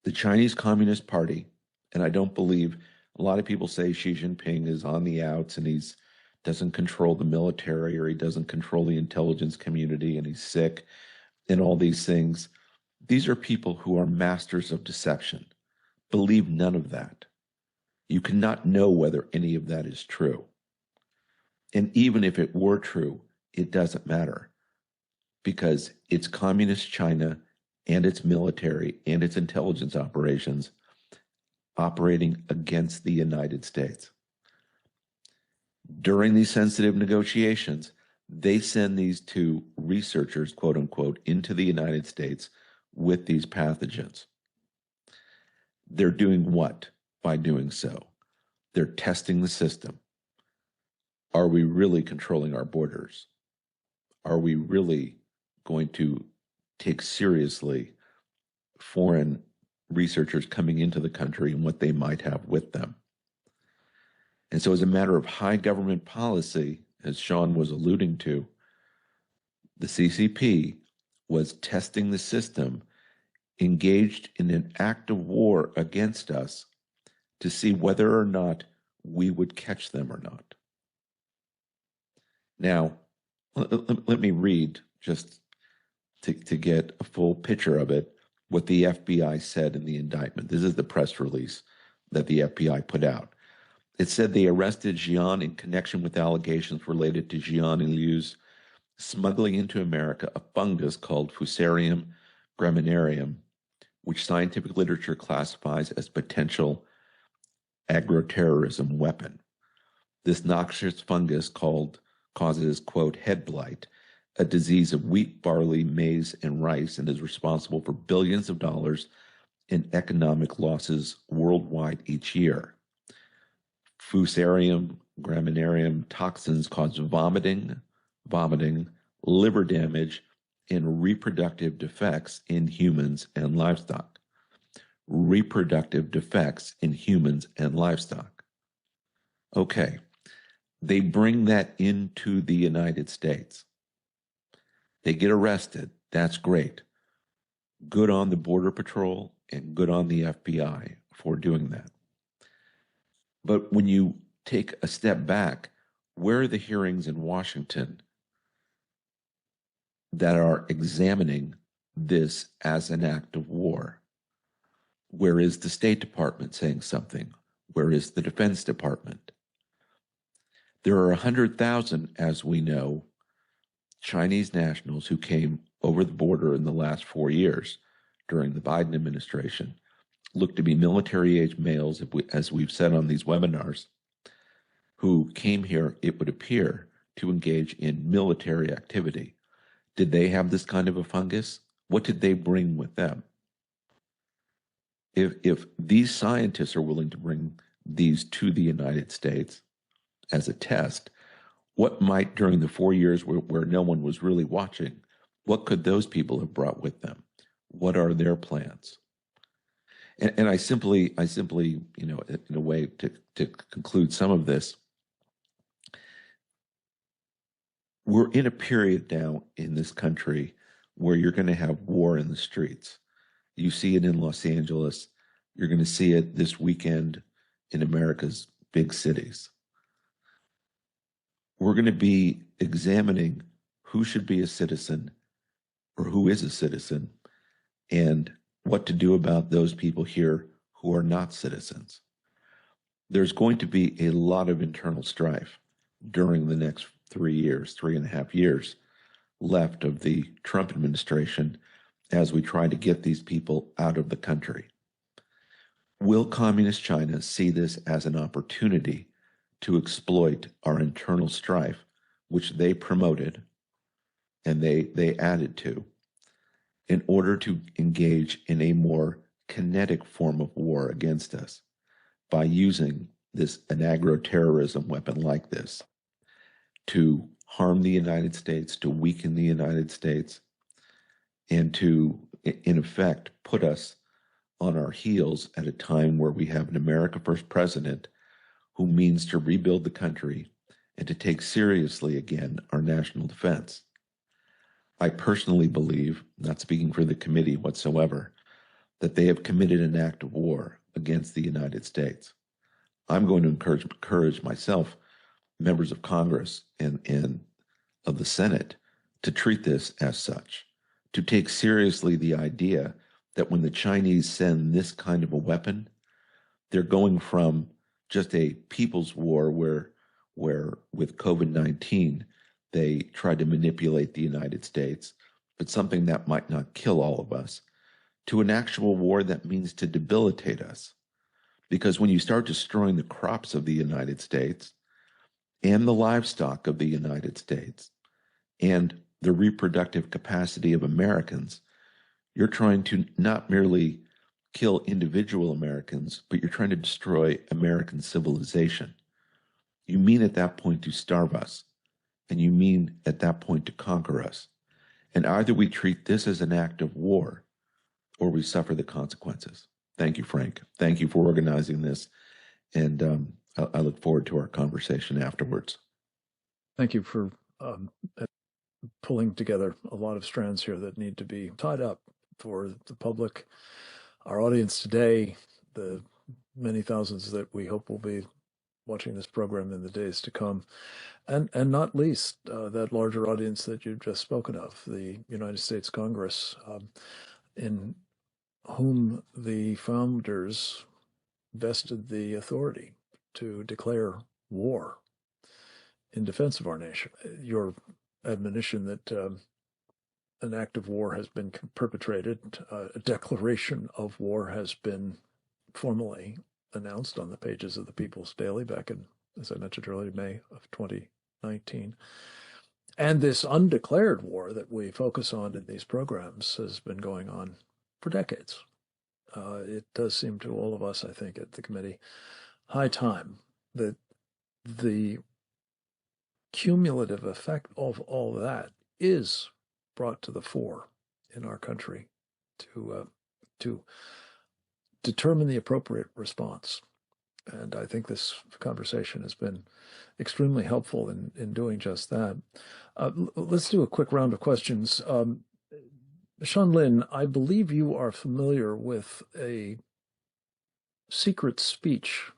S7: the Chinese Communist Party, and I don't believe, a lot of people say Xi Jinping is on the outs and he's doesn't control the military or he doesn't control the intelligence community and he's sick and all these things. These are people who are masters of deception. Believe none of that. You cannot know whether any of that is true. And even if it were true, it doesn't matter because it's communist China and its military and its intelligence operations operating against the United States. During these sensitive negotiations, they send these 2 researchers, quote unquote, into the United States with these pathogens. They're doing what by doing so? They're testing the system. Are we really controlling our borders? Are we really going to take seriously foreign researchers coming into the country and what they might have with them? And so as a matter of high government policy, as Sean was alluding to, the CCP was testing the system, engaged in an act of war against us to see whether or not we would catch them or not. Now, let me read, just to get a full picture of it, what the FBI said in the indictment. This is the press release that the FBI put out. It said they arrested Jian in connection with allegations related to Jian and Liu's smuggling into America a fungus called Fusarium graminearum, which scientific literature classifies as potential agroterrorism weapon. This noxious fungus causes, quote, head blight, a disease of wheat, barley, maize, and rice, and is responsible for billions of dollars in economic losses worldwide each year. Fusarium graminearum toxins cause vomiting, liver damage, and reproductive defects in humans and livestock. Reproductive defects in humans and livestock. Okay, they bring that into the United States. They get arrested. That's great. Good on the Border Patrol and good on the FBI for doing that. But when you take a step back, where are the hearings in Washington that are examining this as an act of war? Where is the State Department saying something? Where is the Defense Department? There are 100,000, as we know, Chinese nationals who came over the border in the last 4 years during the Biden administration, look to be military-age males, as we've said on these webinars, who came here, it would appear, to engage in military activity. Did they have this kind of a fungus? What did they bring with them? If these scientists are willing to bring these to the United States as a test, what might, during the 4 years where no one was really watching, what could those people have brought with them? What are their plans? And I simply, you know, in a way to conclude some of this, we're in a period now in this country where you're going to have war in the streets. You see it in Los Angeles. You're going to see it this weekend in America's big cities. We're going to be examining who should be a citizen or who is a citizen and what to do about those people here who are not citizens. There's going to be a lot of internal strife during the next 3 years, 3.5 years left of the Trump administration as we try to get these people out of the country. Will Communist China see this as an opportunity to exploit our internal strife, which they promoted and they added to, in order to engage in a more kinetic form of war against us by using an agroterrorism weapon like this to harm the United States, to weaken the United States, and to, in effect, put us on our heels at a time where we have an America First president who means to rebuild the country and to take seriously again our national defense. I personally believe, not speaking for the committee whatsoever, that they have committed an act of war against the United States. I'm going to encourage myself, members of Congress and of the Senate, to treat this as such, to take seriously the idea that when the Chinese send this kind of a weapon, they're going from just a people's war where with COVID-19, they tried to manipulate the United States, but something that might not kill all of us, to an actual war that means to debilitate us. Because when you start destroying the crops of the United States and the livestock of the United States and the reproductive capacity of Americans, you're trying to not merely kill individual Americans, but you're trying to destroy American civilization. You mean at that point to starve us, and you mean at that point to conquer us. And either we treat this as an act of war, or we suffer the consequences. Thank you, Frank. Thank you for organizing this, and I look forward to our conversation afterwards.
S2: Thank you for pulling together a lot of strands here that need to be tied up for the public, our audience today, the many thousands that we hope will be watching this program in the days to come, and not least that larger audience that you've just spoken of, the United States Congress, in whom the founders vested the authority to declare war in defense of our nation. Your admonition that an act of war has been perpetrated, a declaration of war has been formally announced on the pages of the People's Daily back in, as I mentioned earlier, May of 2019. And this undeclared war that we focus on in these programs has been going on for decades. It does seem to all of us, I think, at the committee, high time that the cumulative effect of all that is brought to the fore in our country to determine the appropriate response. And I think this conversation has been extremely helpful in doing just that. Let's do a quick round of questions. Sean Lin, I believe you are familiar with a secret speech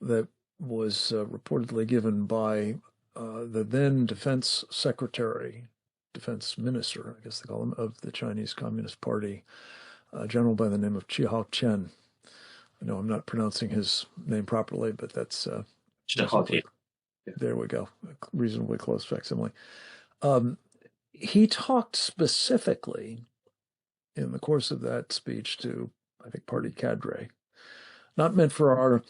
S2: that was reportedly given by the then defense secretary, defense minister, I guess they call him, of the Chinese Communist Party, a general by the name of Chi Hao-chen. I know I'm not pronouncing his name properly, but that's there we go, a reasonably close facsimile. He talked specifically in the course of that speech to, I think, party cadre, not meant for our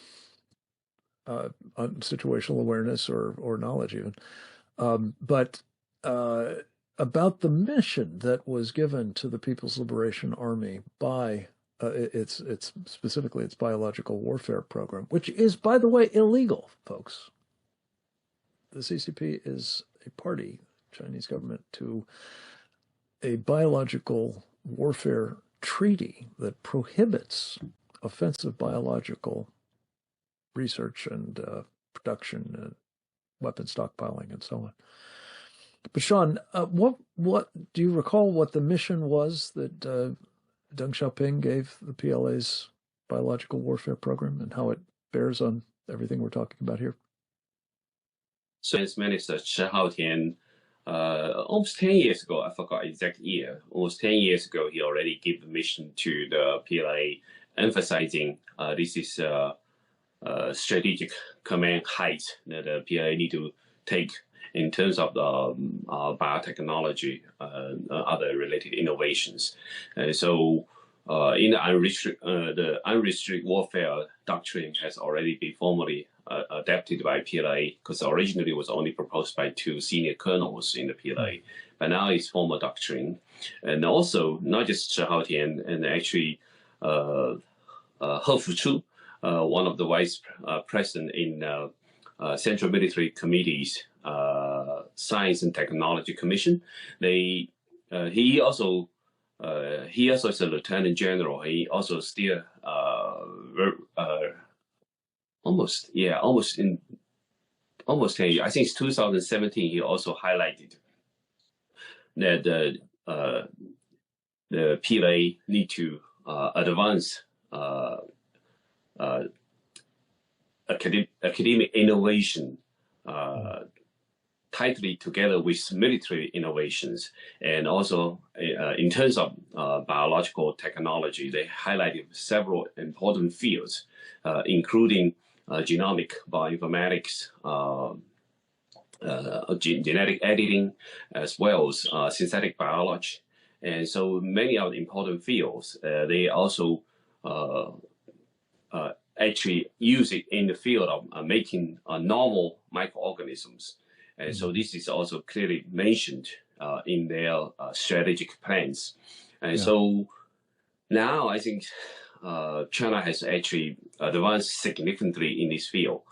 S2: situational awareness or knowledge even, but about the mission that was given to the People's Liberation Army by its specifically its biological warfare program, which is, by the way, illegal, folks. The CCP is a party, Chinese government, to a biological warfare treaty that prohibits offensive biological research and production and weapon stockpiling and so on. But Sean, what do you recall what the mission was that Deng Xiaoping gave the PLA's biological warfare program and how it bears on everything we're talking about here?
S5: So as Minister Chi Hao-tian, almost 10 years ago, I forgot exact year, almost 10 years ago, he already gave the mission to the PLA, emphasizing this is strategic command height that the PLA need to take in terms of the biotechnology, other related innovations. So in the unrestricted warfare doctrine has already been formally adapted by PLA, because originally it was only proposed by 2 senior colonels in the PLA, but now it's formal doctrine. And also, not just Shi Haotian, and actually He Fuchu, one of the vice president in Central Military Committee's Science and Technology Commission. He also is a lieutenant general. He also still almost I think it's 2017. He also highlighted that the PLA need to advance academic innovation tightly together with military innovations. And also in terms of biological technology, they highlighted several important fields, including genomic bioinformatics, genetic editing, as well as synthetic biology. And so many of the important fields, they also actually use it in the field of making novel microorganisms. And so this is also clearly mentioned in their strategic plans. And so now I think China has actually advanced significantly in this field.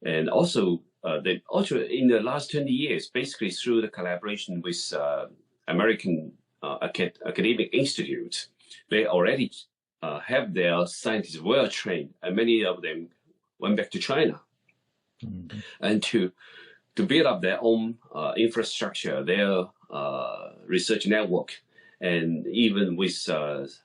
S5: And also, in the last 20 years, basically through the collaboration with American academic institutes, they already have their scientists well trained, and many of them went back to China and to build up their own infrastructure, their research network, and even with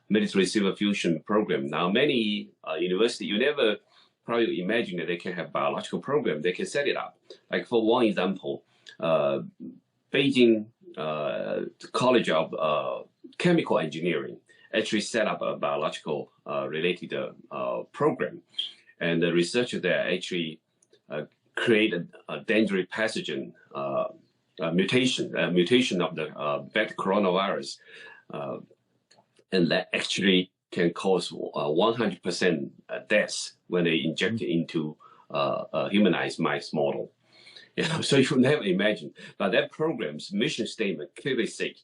S5: military civil fusion program. Now, many universities, you never probably imagine that they can have biological program. They can set it up. Like for one example, Beijing College of Chemical Engineering actually set up a biological related program. And the researchers there actually created a dangerous pathogen mutation of the bad coronavirus. And that actually can cause 100% deaths when they inject it into a humanized mice model. So you never imagine. But that program's mission statement clearly stated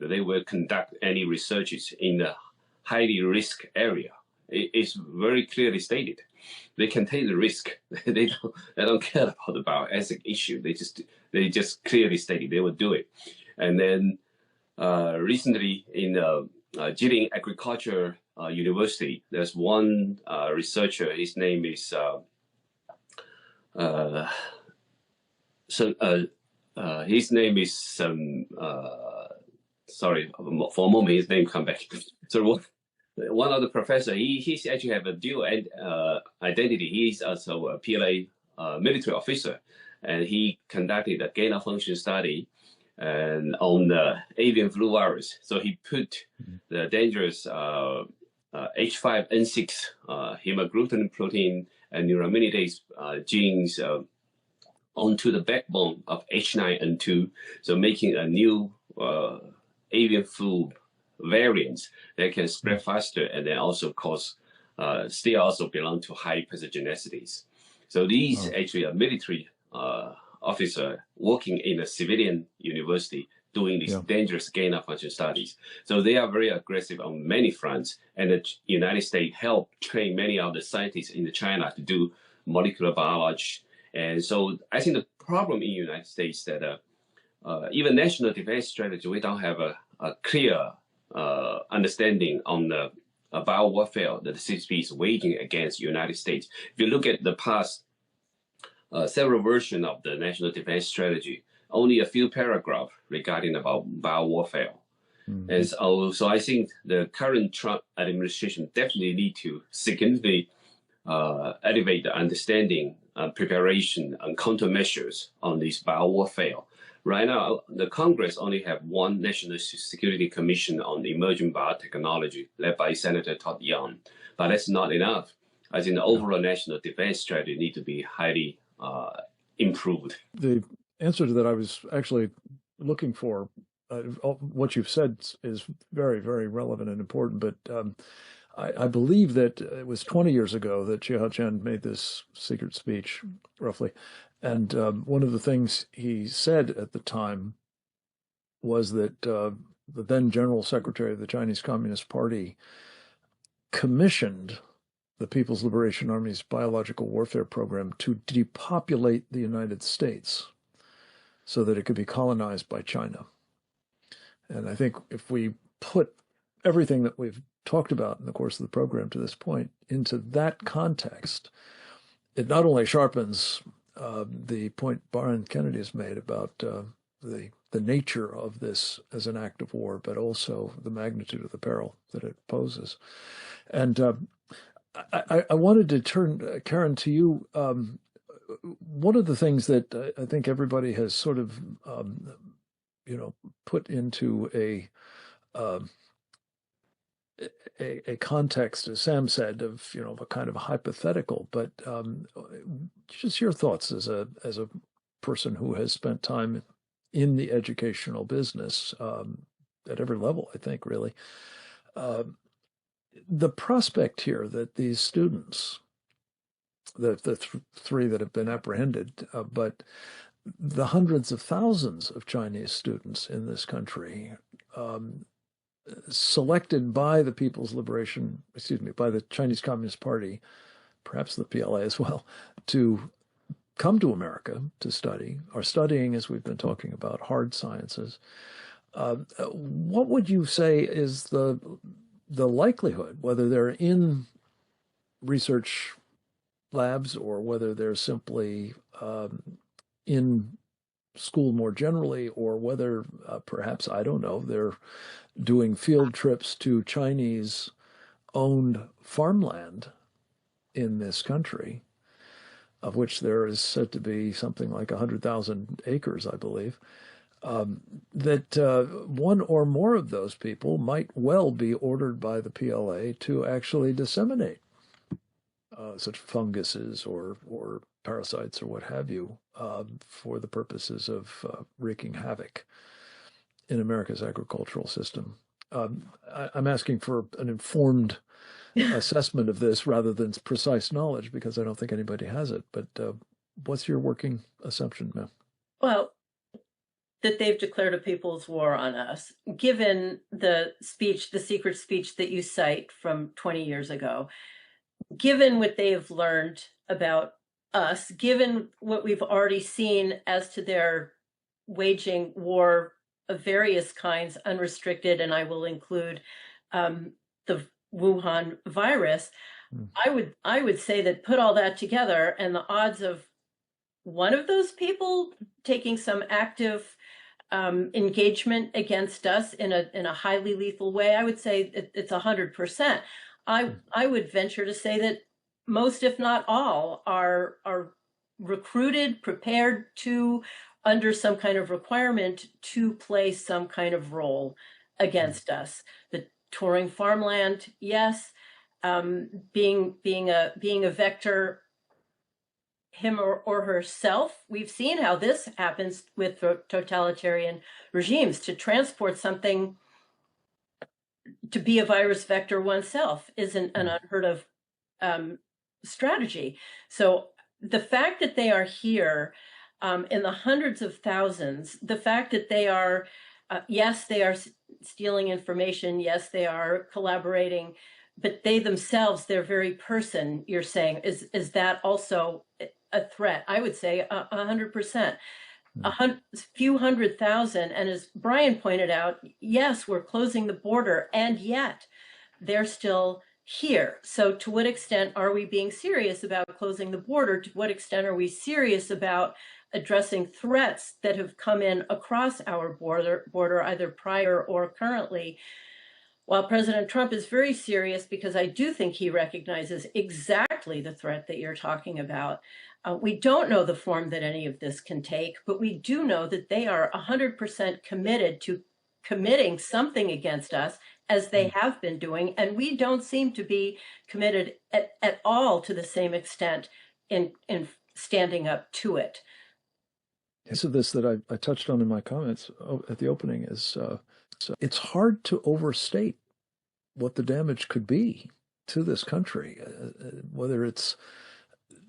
S5: that they will conduct any researches in the highly risk area. It's very clearly stated. They can take the risk. They don't care about the bioethics issue. They just clearly stated they will do it. And then recently in Jilin Agriculture University, there's one researcher. His name is sorry, for a moment his name come back. So one of the professor, he actually have a dual identity. He's also a PLA military officer, and he conducted a gain of function study and on the avian flu virus. So he put the dangerous H5N6 hemagglutinin protein and neuraminidase genes onto the backbone of H9N2, so making a new avian flu variants that can spread faster and then also cause, still also belong to high pathogenicities. So these actually are military officer working in a civilian university doing these dangerous gain of function studies. So they are very aggressive on many fronts, and the United States helped train many of the scientists in China to do molecular biology. And so I think the problem in the United States that even national defense strategy, we don't have a clear understanding on the biowarfare that the CCP is waging against the United States. If you look at the past several versions of the national defense strategy, only a few paragraphs regarding about biowarfare. And so I think the current Trump administration definitely need to significantly elevate the understanding, preparation, and countermeasures on this biowarfare. Right now, the Congress only have one National Security Commission on emerging biotechnology, led by Senator Todd Young, but that's not enough. I think the overall national defense strategy need to be highly improved.
S2: The answer to that I was actually looking for, what you've said is very, very relevant and important, but I believe that it was 20 years ago that Chen made this secret speech, roughly. And one of the things he said at the time was that the then General Secretary of the Chinese Communist Party commissioned the People's Liberation Army's biological warfare program to depopulate the United States so that it could be colonized by China. And I think if we put everything that we've talked about in the course of the program to this point into that context, it not only sharpens the point Byron Kennedy has made about the nature of this as an act of war, but also the magnitude of the peril that it poses. And I wanted to turn, Karen, to you. One of the things that I think everybody has sort of, put into a context, as Sam said, of a kind of hypothetical, but just your thoughts as a person who has spent time in the educational business at every level, I think, really. The prospect here that these students, the three that have been apprehended, but the hundreds of thousands of Chinese students in this country, selected by the by the Chinese Communist Party, perhaps the PLA as well, to come to America to study, are studying, as we've been talking about, hard sciences. What would you say is the likelihood, whether they're in research labs or whether they're simply in school more generally, or whether perhaps, I don't know, they're doing field trips to Chinese-owned farmland in this country, of which there is said to be something like 100,000 acres, I believe, that one or more of those people might well be ordered by the PLA to actually disseminate such funguses or parasites or what have you for the purposes of wreaking havoc in America's agricultural system. I'm asking for an informed assessment of this rather than precise knowledge, because I don't think anybody has it. But what's your working assumption, ma'am?
S6: Well, that they've declared a people's war on us, given the speech, the secret speech that you cite from 20 years ago, given what they have learned about us, given what we've already seen as to their waging war of various kinds, unrestricted, and I will include the Wuhan virus, I would say that put all that together, and the odds of one of those people taking some active engagement against us in a highly lethal way, I would say it's 100%. I would venture to say that most, if not all, are recruited, prepared to, under some kind of requirement, to play some kind of role against us. The touring farmland, yes. Being a vector, him or herself. We've seen how this happens with totalitarian regimes. To transport something, to be a virus vector oneself, isn't an unheard of strategy. So the fact that they are here in the hundreds of thousands, the fact that they are, yes, they are stealing information, yes, they are collaborating, but they themselves, their very person, you're saying, is that also a threat? I would say 100%. A few 100,000, and as Brian pointed out, yes, we're closing the border, and yet they're still here. So to what extent are we being serious about closing the border? To what extent are we serious about addressing threats that have come in across our border, either prior or currently? While President Trump is very serious, because I do think he recognizes exactly the threat that you're talking about, we don't know the form that any of this can take, but we do know that they are 100% committed to committing something against us, as they have been doing, and we don't seem to be committed at all to the same extent in standing up to it.
S2: So this that I touched on in my comments at the opening is it's hard to overstate what the damage could be to this country, whether it's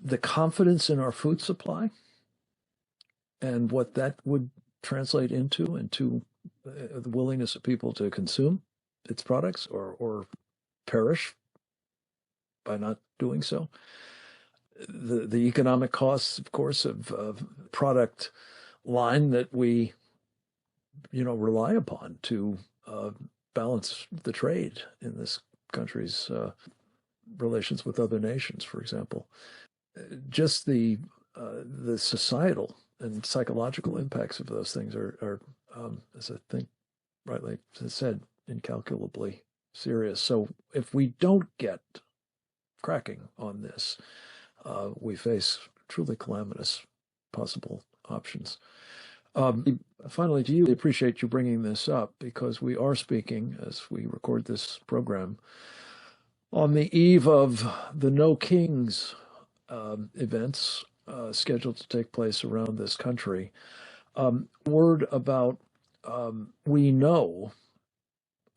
S2: the confidence in our food supply and what that would translate into the willingness of people to consume its products or perish by not doing so. The economic costs, of course, of product line that we, rely upon to balance the trade in this country's relations with other nations, for example. Just the societal and psychological impacts of those things are as I think rightly said, incalculably serious. So if we don't get cracking on this, we face truly calamitous possible options. Finally, to you, I appreciate you bringing this up because we are speaking, as we record this program, on the eve of the No Kings events scheduled to take place around this country. Word about, we know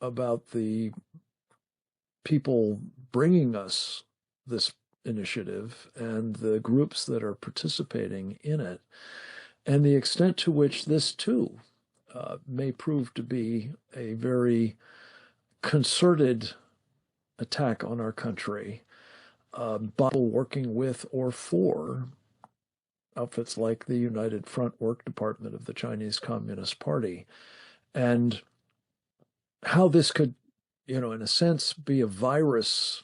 S2: about the people bringing us this initiative and the groups that are participating in it, and the extent to which this too may prove to be a very concerted attack on our country by people working with or for outfits like the United Front Work Department of the Chinese Communist Party, and how this could, in a sense, be a virus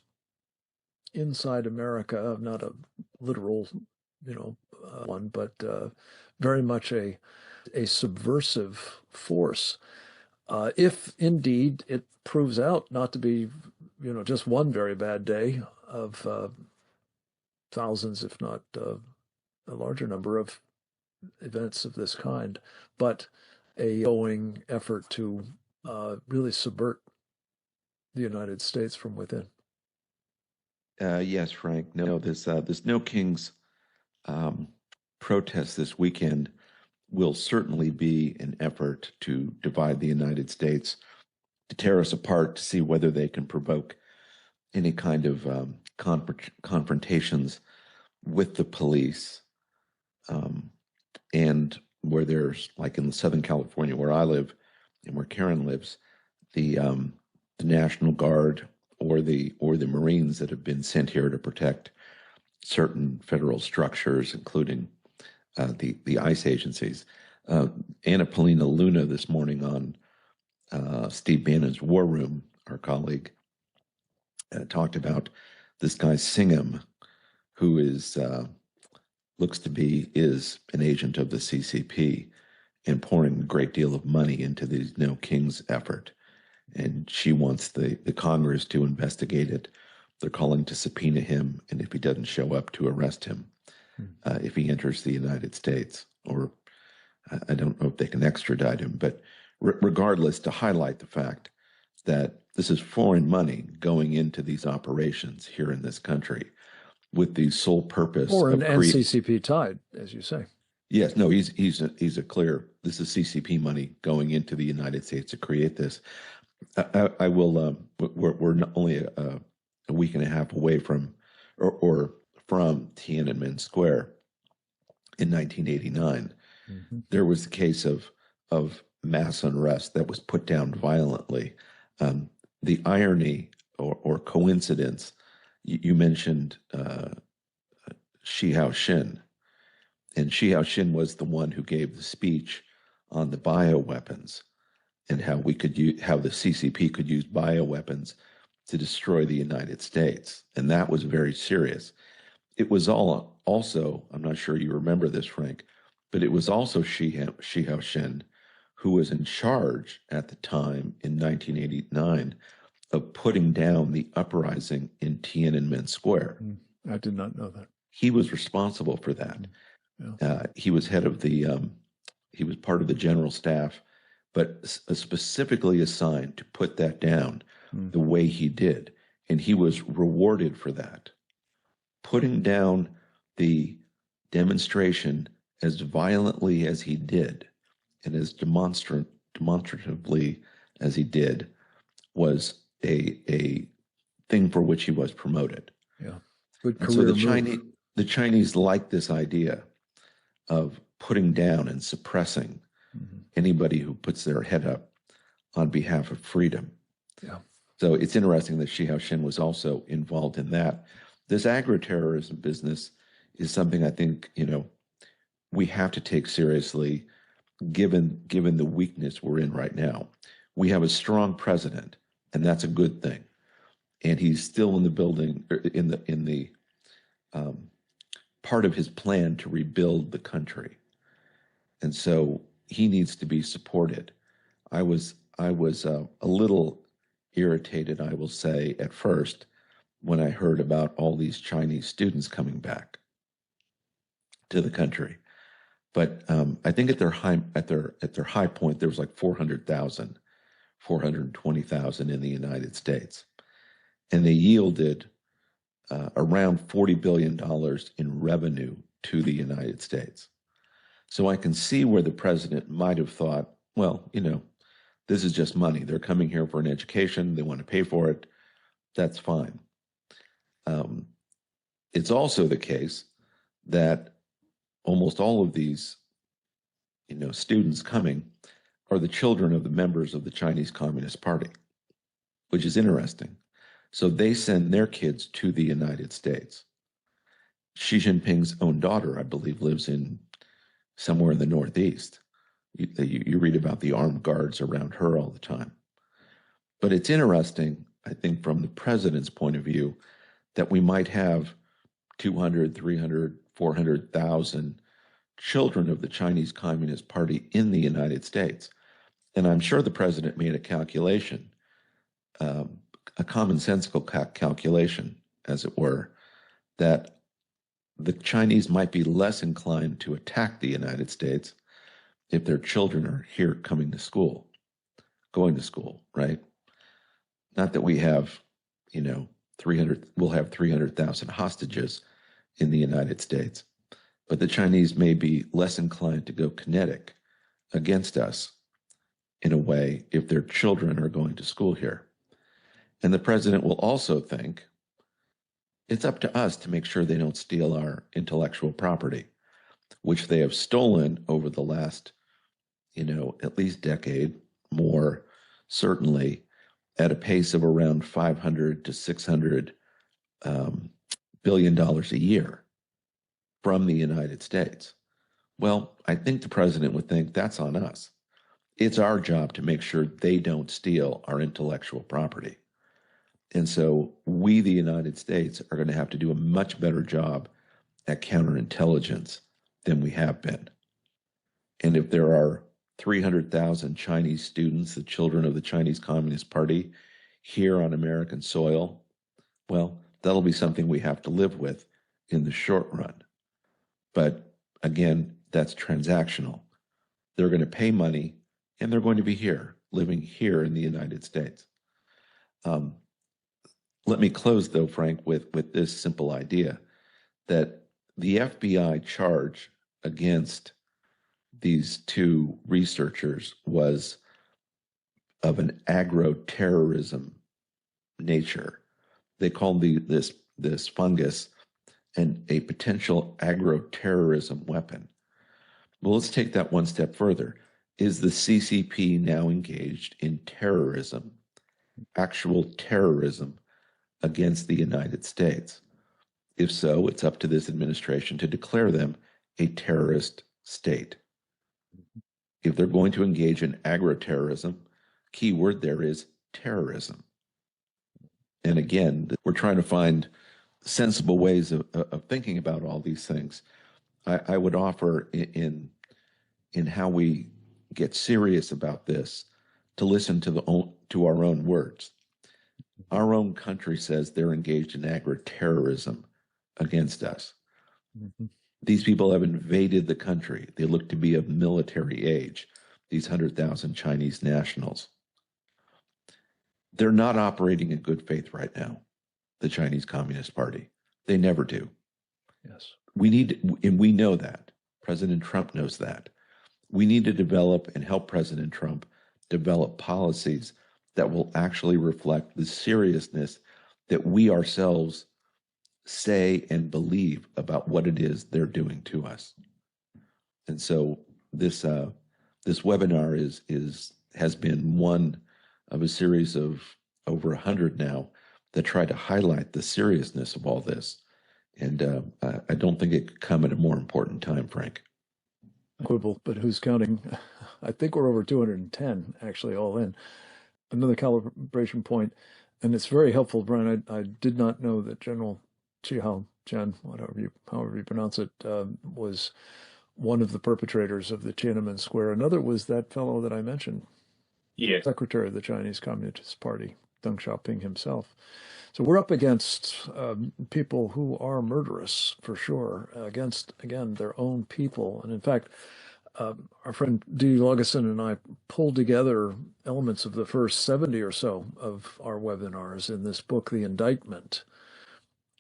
S2: inside America, not a literal, one, but very much a subversive force. If indeed it proves out not to be, just one very bad day of thousands, if not a larger number of events of this kind, but a ongoing effort to really subvert the United States from within.
S7: Yes, Frank. No, this No Kings protest this weekend will certainly be an effort to divide the United States, to tear us apart, to see whether they can provoke any kind of confrontations with the police. And where there's, like in Southern California, where I live and where Karen lives, the National Guard or the Marines that have been sent here to protect certain federal structures, including the ICE agencies. Anna Paulina Luna this morning on Steve Bannon's War Room, our colleague, talked about this guy Siegemund, who is an agent of the CCP and pouring a great deal of money into the No Kings effort. And she wants the Congress to investigate it. They're calling to subpoena him, and if he doesn't show up, to arrest him if he enters the United States. Or I don't know if they can extradite him, but regardless, to highlight the fact that this is foreign money going into these operations here in this country with the sole purpose
S2: or an CCP tied, as you say.
S7: Yes, no, he's a clear. This is CCP money going into the United States to create this. I will. We're not only a week and a half away from, or from Tiananmen Square in 1989. Mm-hmm. There was the case of mass unrest that was put down violently. The irony or coincidence, you mentioned Shi Haoxin, and Shi Haoxin was the one who gave the speech on the bioweapons and how the CCP could use bioweapons to destroy the United States, and that was very serious. It was also, I'm not sure you remember this, Frank, but it was also Shi Haoxin who was in charge at the time in 1989 of putting down the uprising in Tiananmen Square.
S2: I did not know that.
S7: He was responsible for that. Yeah. He was head of he was part of the general staff, but specifically assigned to put that down the way he did. And he was rewarded for that. Putting down the demonstration as violently as he did and as demonstratively as he did was the thing for which he was promoted.
S2: Yeah. Good
S7: And
S2: career
S7: so
S2: move.
S7: the Chinese like this idea of putting down and suppressing anybody who puts their head up on behalf of freedom.
S2: Yeah.
S7: So it's interesting that Shi Haoxin was also involved in that. This agroterrorism business is something I think, we have to take seriously given the weakness we're in right now. We have a strong president, and that's a good thing. And he's still in the building, in the part of his plan to rebuild the country. And so he needs to be supported. I was a little irritated, I will say, at first when I heard about all these Chinese students coming back to the country. But I think at their high point, there was like 400,000, 420,000 in the United States, and they yielded around $40 billion in revenue to the United States. So I can see where the president might have thought, well, this is just money. They're coming here for an education. They want to pay for it. That's fine. It's also the case that almost all of these, students coming are the children of the members of the Chinese Communist Party, which is interesting. So they send their kids to the United States. Xi Jinping's own daughter, I believe, lives in somewhere in the Northeast. You read about the armed guards around her all the time. But it's interesting, I think, from the president's point of view, that we might have 200, 300, 400,000 children of the Chinese Communist Party in the United States. And I'm sure the president made a calculation, a commonsensical calculation, as it were, that the Chinese might be less inclined to attack the United States if their children are here going to school, right? Not that we have, we'll have 300,000 hostages in the United States, but the Chinese may be less inclined to go kinetic against us in a way if their children are going to school here. And the president will also think it's up to us to make sure they don't steal our intellectual property, which they have stolen over the last, at least decade, more certainly, at a pace of around $500 to $600 billion a year from the United States. Well, I think the president would think that's on us. It's our job to make sure they don't steal our intellectual property. And so we, the United States, are going to have to do a much better job at counterintelligence than we have been. And if there are 300,000 Chinese students, the children of the Chinese Communist Party, here on American soil, well, that'll be something we have to live with in the short run. But again, that's transactional. They're going to pay money, and they're going to be here, living here in the United States. Let me close, though, Frank, with this simple idea that the FBI charge against these two researchers was of an agroterrorism nature. They called this fungus a potential agroterrorism weapon. Well, let's take that one step further. Is the CCP now engaged in terrorism, actual terrorism against the United States? If so, it's up to this administration to declare them a terrorist state. If they're going to engage in agroterrorism, key word there is terrorism. And again, we're trying to find sensible ways of thinking about all these things. I would offer in how we get serious about this to listen to our own words. Our own country says they're engaged in agroterrorism against us. Mm-hmm. These people have invaded the country. They look to be of military age, these 100,000 Chinese nationals. They're not operating in good faith right now, the Chinese Communist Party. They never do.
S2: Yes.
S7: And we know that. President Trump knows that. We need to develop and help President Trump develop policies that will actually reflect the seriousness that we ourselves say and believe about what it is they're doing to us. And so this webinar has been one of a series of over 100 now that try to highlight the seriousness of all this. And I don't think it could come at a more important time, Frank.
S2: Quibble, but who's counting? I think we're over 210 actually all in. Another calibration point, and it's very helpful, Brian. I did not know that General Chihao Chen, however you pronounce it, was one of the perpetrators of the Tiananmen Square. Another was that fellow that I mentioned, Secretary of the Chinese Communist Party, Deng Xiaoping himself. So we're up against people who are murderous, for sure, against, again, their own people. And in fact, our friend Dee Laugesen and I pulled together elements of the first 70 or so of our webinars in this book, The Indictment,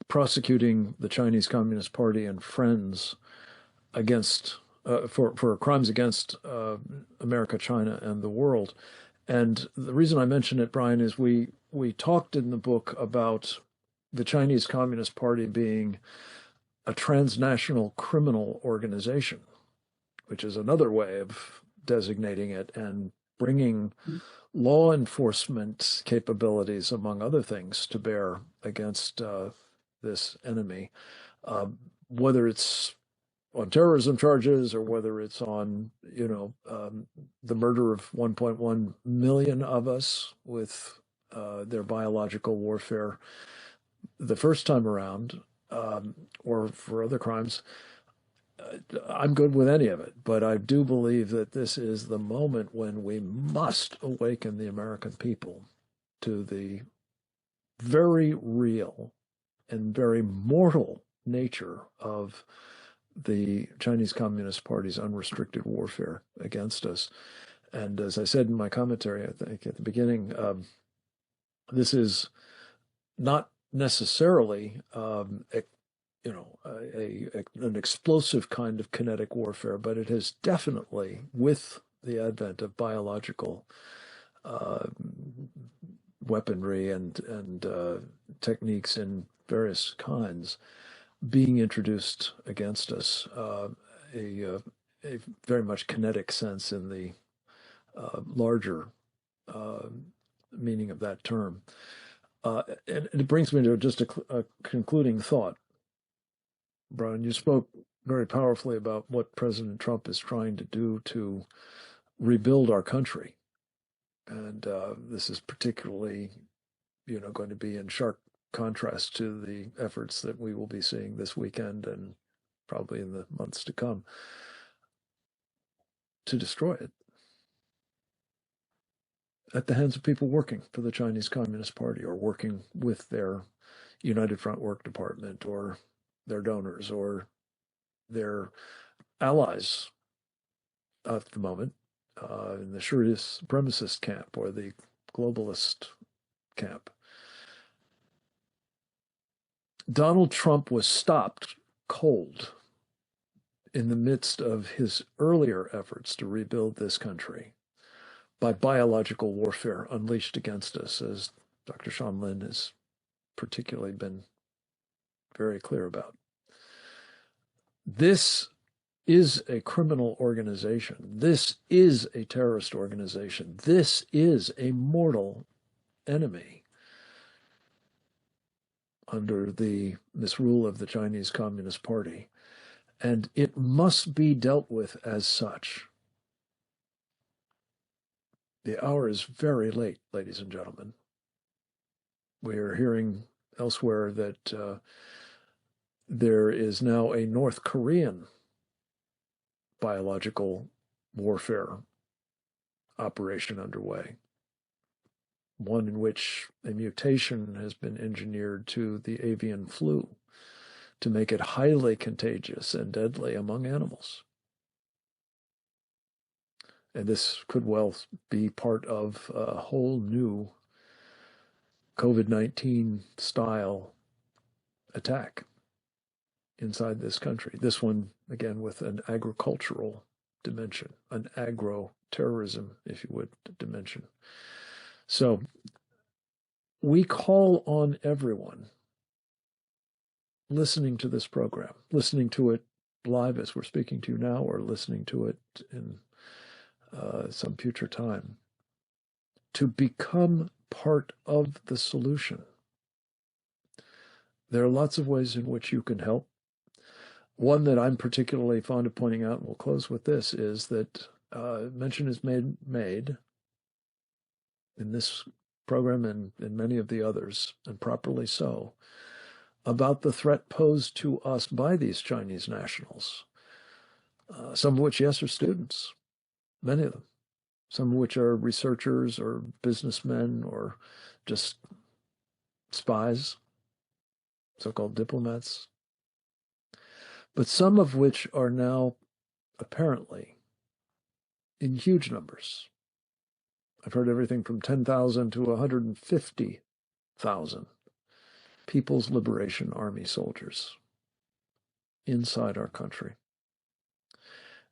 S2: prosecuting the Chinese Communist Party and friends against for crimes against America, China, and the world. And the reason I mention it, Brian, is we talked in the book about the Chinese Communist Party being a transnational criminal organization, which is another way of designating it, and bringing law enforcement capabilities, among other things, to bear against this enemy, whether it's on terrorism charges or whether it's on, the murder of 1.1 million of us with their biological warfare the first time around, or for other crimes. I'm good with any of it, but I do believe that this is the moment when we must awaken the American people to the very real and very mortal nature of the Chinese Communist Party's unrestricted warfare against us. And as I said in my commentary, I think at the beginning, this is not necessarily an explosive kind of kinetic warfare, but it has definitely, with the advent of biological weaponry and techniques in various kinds being introduced against us, a very much kinetic sense in the larger meaning of that term. And it brings me to just a concluding thought. Brian, you spoke very powerfully about what President Trump is trying to do to rebuild our country. And this is particularly, going to be in sharp contrast to the efforts that we will be seeing this weekend and probably in the months to come to destroy it at the hands of people working for the Chinese Communist Party or working with their United Front Work Department or their donors or their allies at the moment in the Shurist supremacist camp or the globalist camp. Donald Trump was stopped cold in the midst of his earlier efforts to rebuild this country by biological warfare unleashed against us, as Dr. Sean Lin has particularly been very clear about. This is a criminal organization. This is a terrorist organization. This is a mortal enemy under the misrule of the Chinese Communist Party, and it must be dealt with as such. The hour is very late, ladies and gentlemen. We are hearing elsewhere that there is now a North Korean biological warfare operation underway, one in which a mutation has been engineered to the avian flu to make it highly contagious and deadly among animals. And this could well be part of a whole new COVID-19 style attack inside this country. This one, again, with an agricultural dimension, an agro-terrorism, if you would, dimension. So we call on everyone listening to this program, listening to it live as we're speaking to you now, or listening to it in some future time, to become part of the solution. There are lots of ways in which you can help. One that I'm particularly fond of pointing out, and we'll close with this, is that mention is made in this program and in many of the others, and properly so, about the threat posed to us by these Chinese nationals, some of which, yes, are students, many of them, some of which are researchers or businessmen or just spies, so-called diplomats, but some of which are now apparently in huge numbers. I've heard everything from 10,000 to 150,000 People's Liberation Army soldiers inside our country.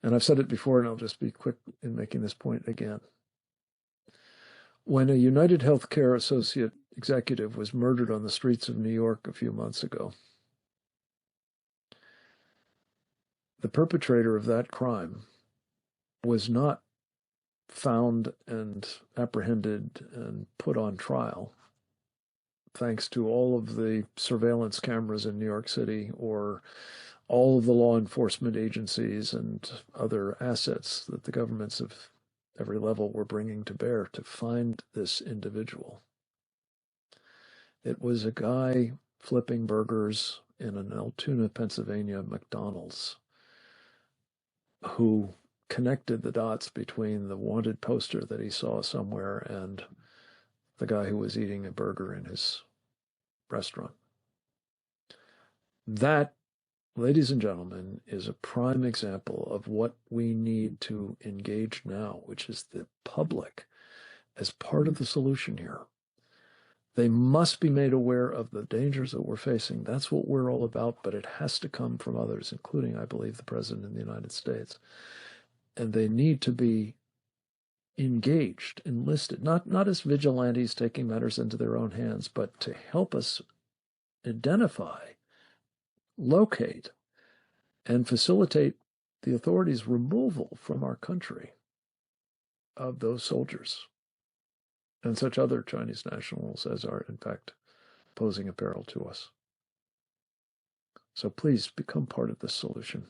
S2: And I've said it before, and I'll just be quick in making this point again. When a United Healthcare associate executive was murdered on the streets of New York a few months ago, the perpetrator of that crime was not found and apprehended and put on trial, thanks to all of the surveillance cameras in New York City or all of the law enforcement agencies and other assets that the governments of every level were bringing to bear to find this individual. It was a guy flipping burgers in an Altoona, Pennsylvania McDonald's who connected the dots between the wanted poster that he saw somewhere and the guy who was eating a burger in his restaurant. That, ladies and gentlemen, is a prime example of what we need to engage now, which is the public as part of the solution here. They must be made aware of the dangers that we're facing. That's what we're all about, but it has to come from others, including, I believe, the President of the United States. And they need to be engaged, enlisted, not as vigilantes taking matters into their own hands, but to help us identify, locate, and facilitate the authorities' removal from our country of those soldiers and such other Chinese nationals as are, in fact, posing a peril to us. So please become part of this solution.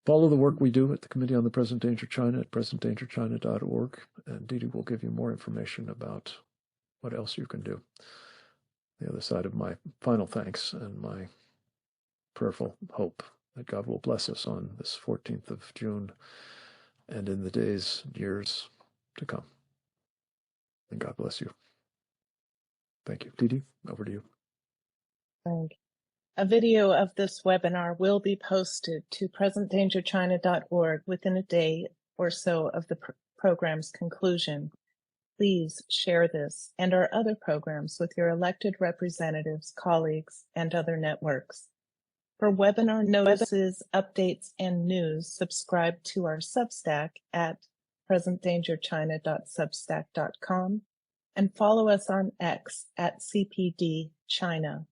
S2: Follow the work we do at the Committee on the Present Danger China at presentdangerchina.org, and Didi will give you more information about what else you can do. The other side of my final thanks and my prayerful hope that God will bless us on this 14th of June and in the days, years to come. And God bless you. Thank you. Didi, over to you.
S1: Thank you. A video of this webinar will be posted to presentdangerchina.org within a day or so of the program's conclusion. Please share this and our other programs with your elected representatives, colleagues, and other networks. For webinar notices, updates, and news, subscribe to our Substack at presentdangerchina.substack.com and follow us on X at CPD China.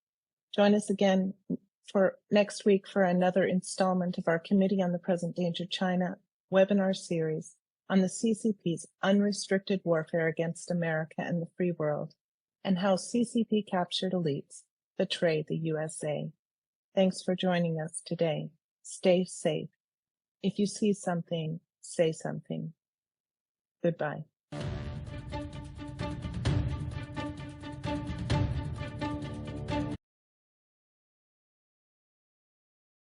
S1: Join us again for next week for another installment of our Committee on the Present Danger China webinar series on the CCP's unrestricted warfare against America and the free world, and how CCP captured elites betray the USA. Thanks for joining us today. Stay safe. If you see something, say something. Goodbye.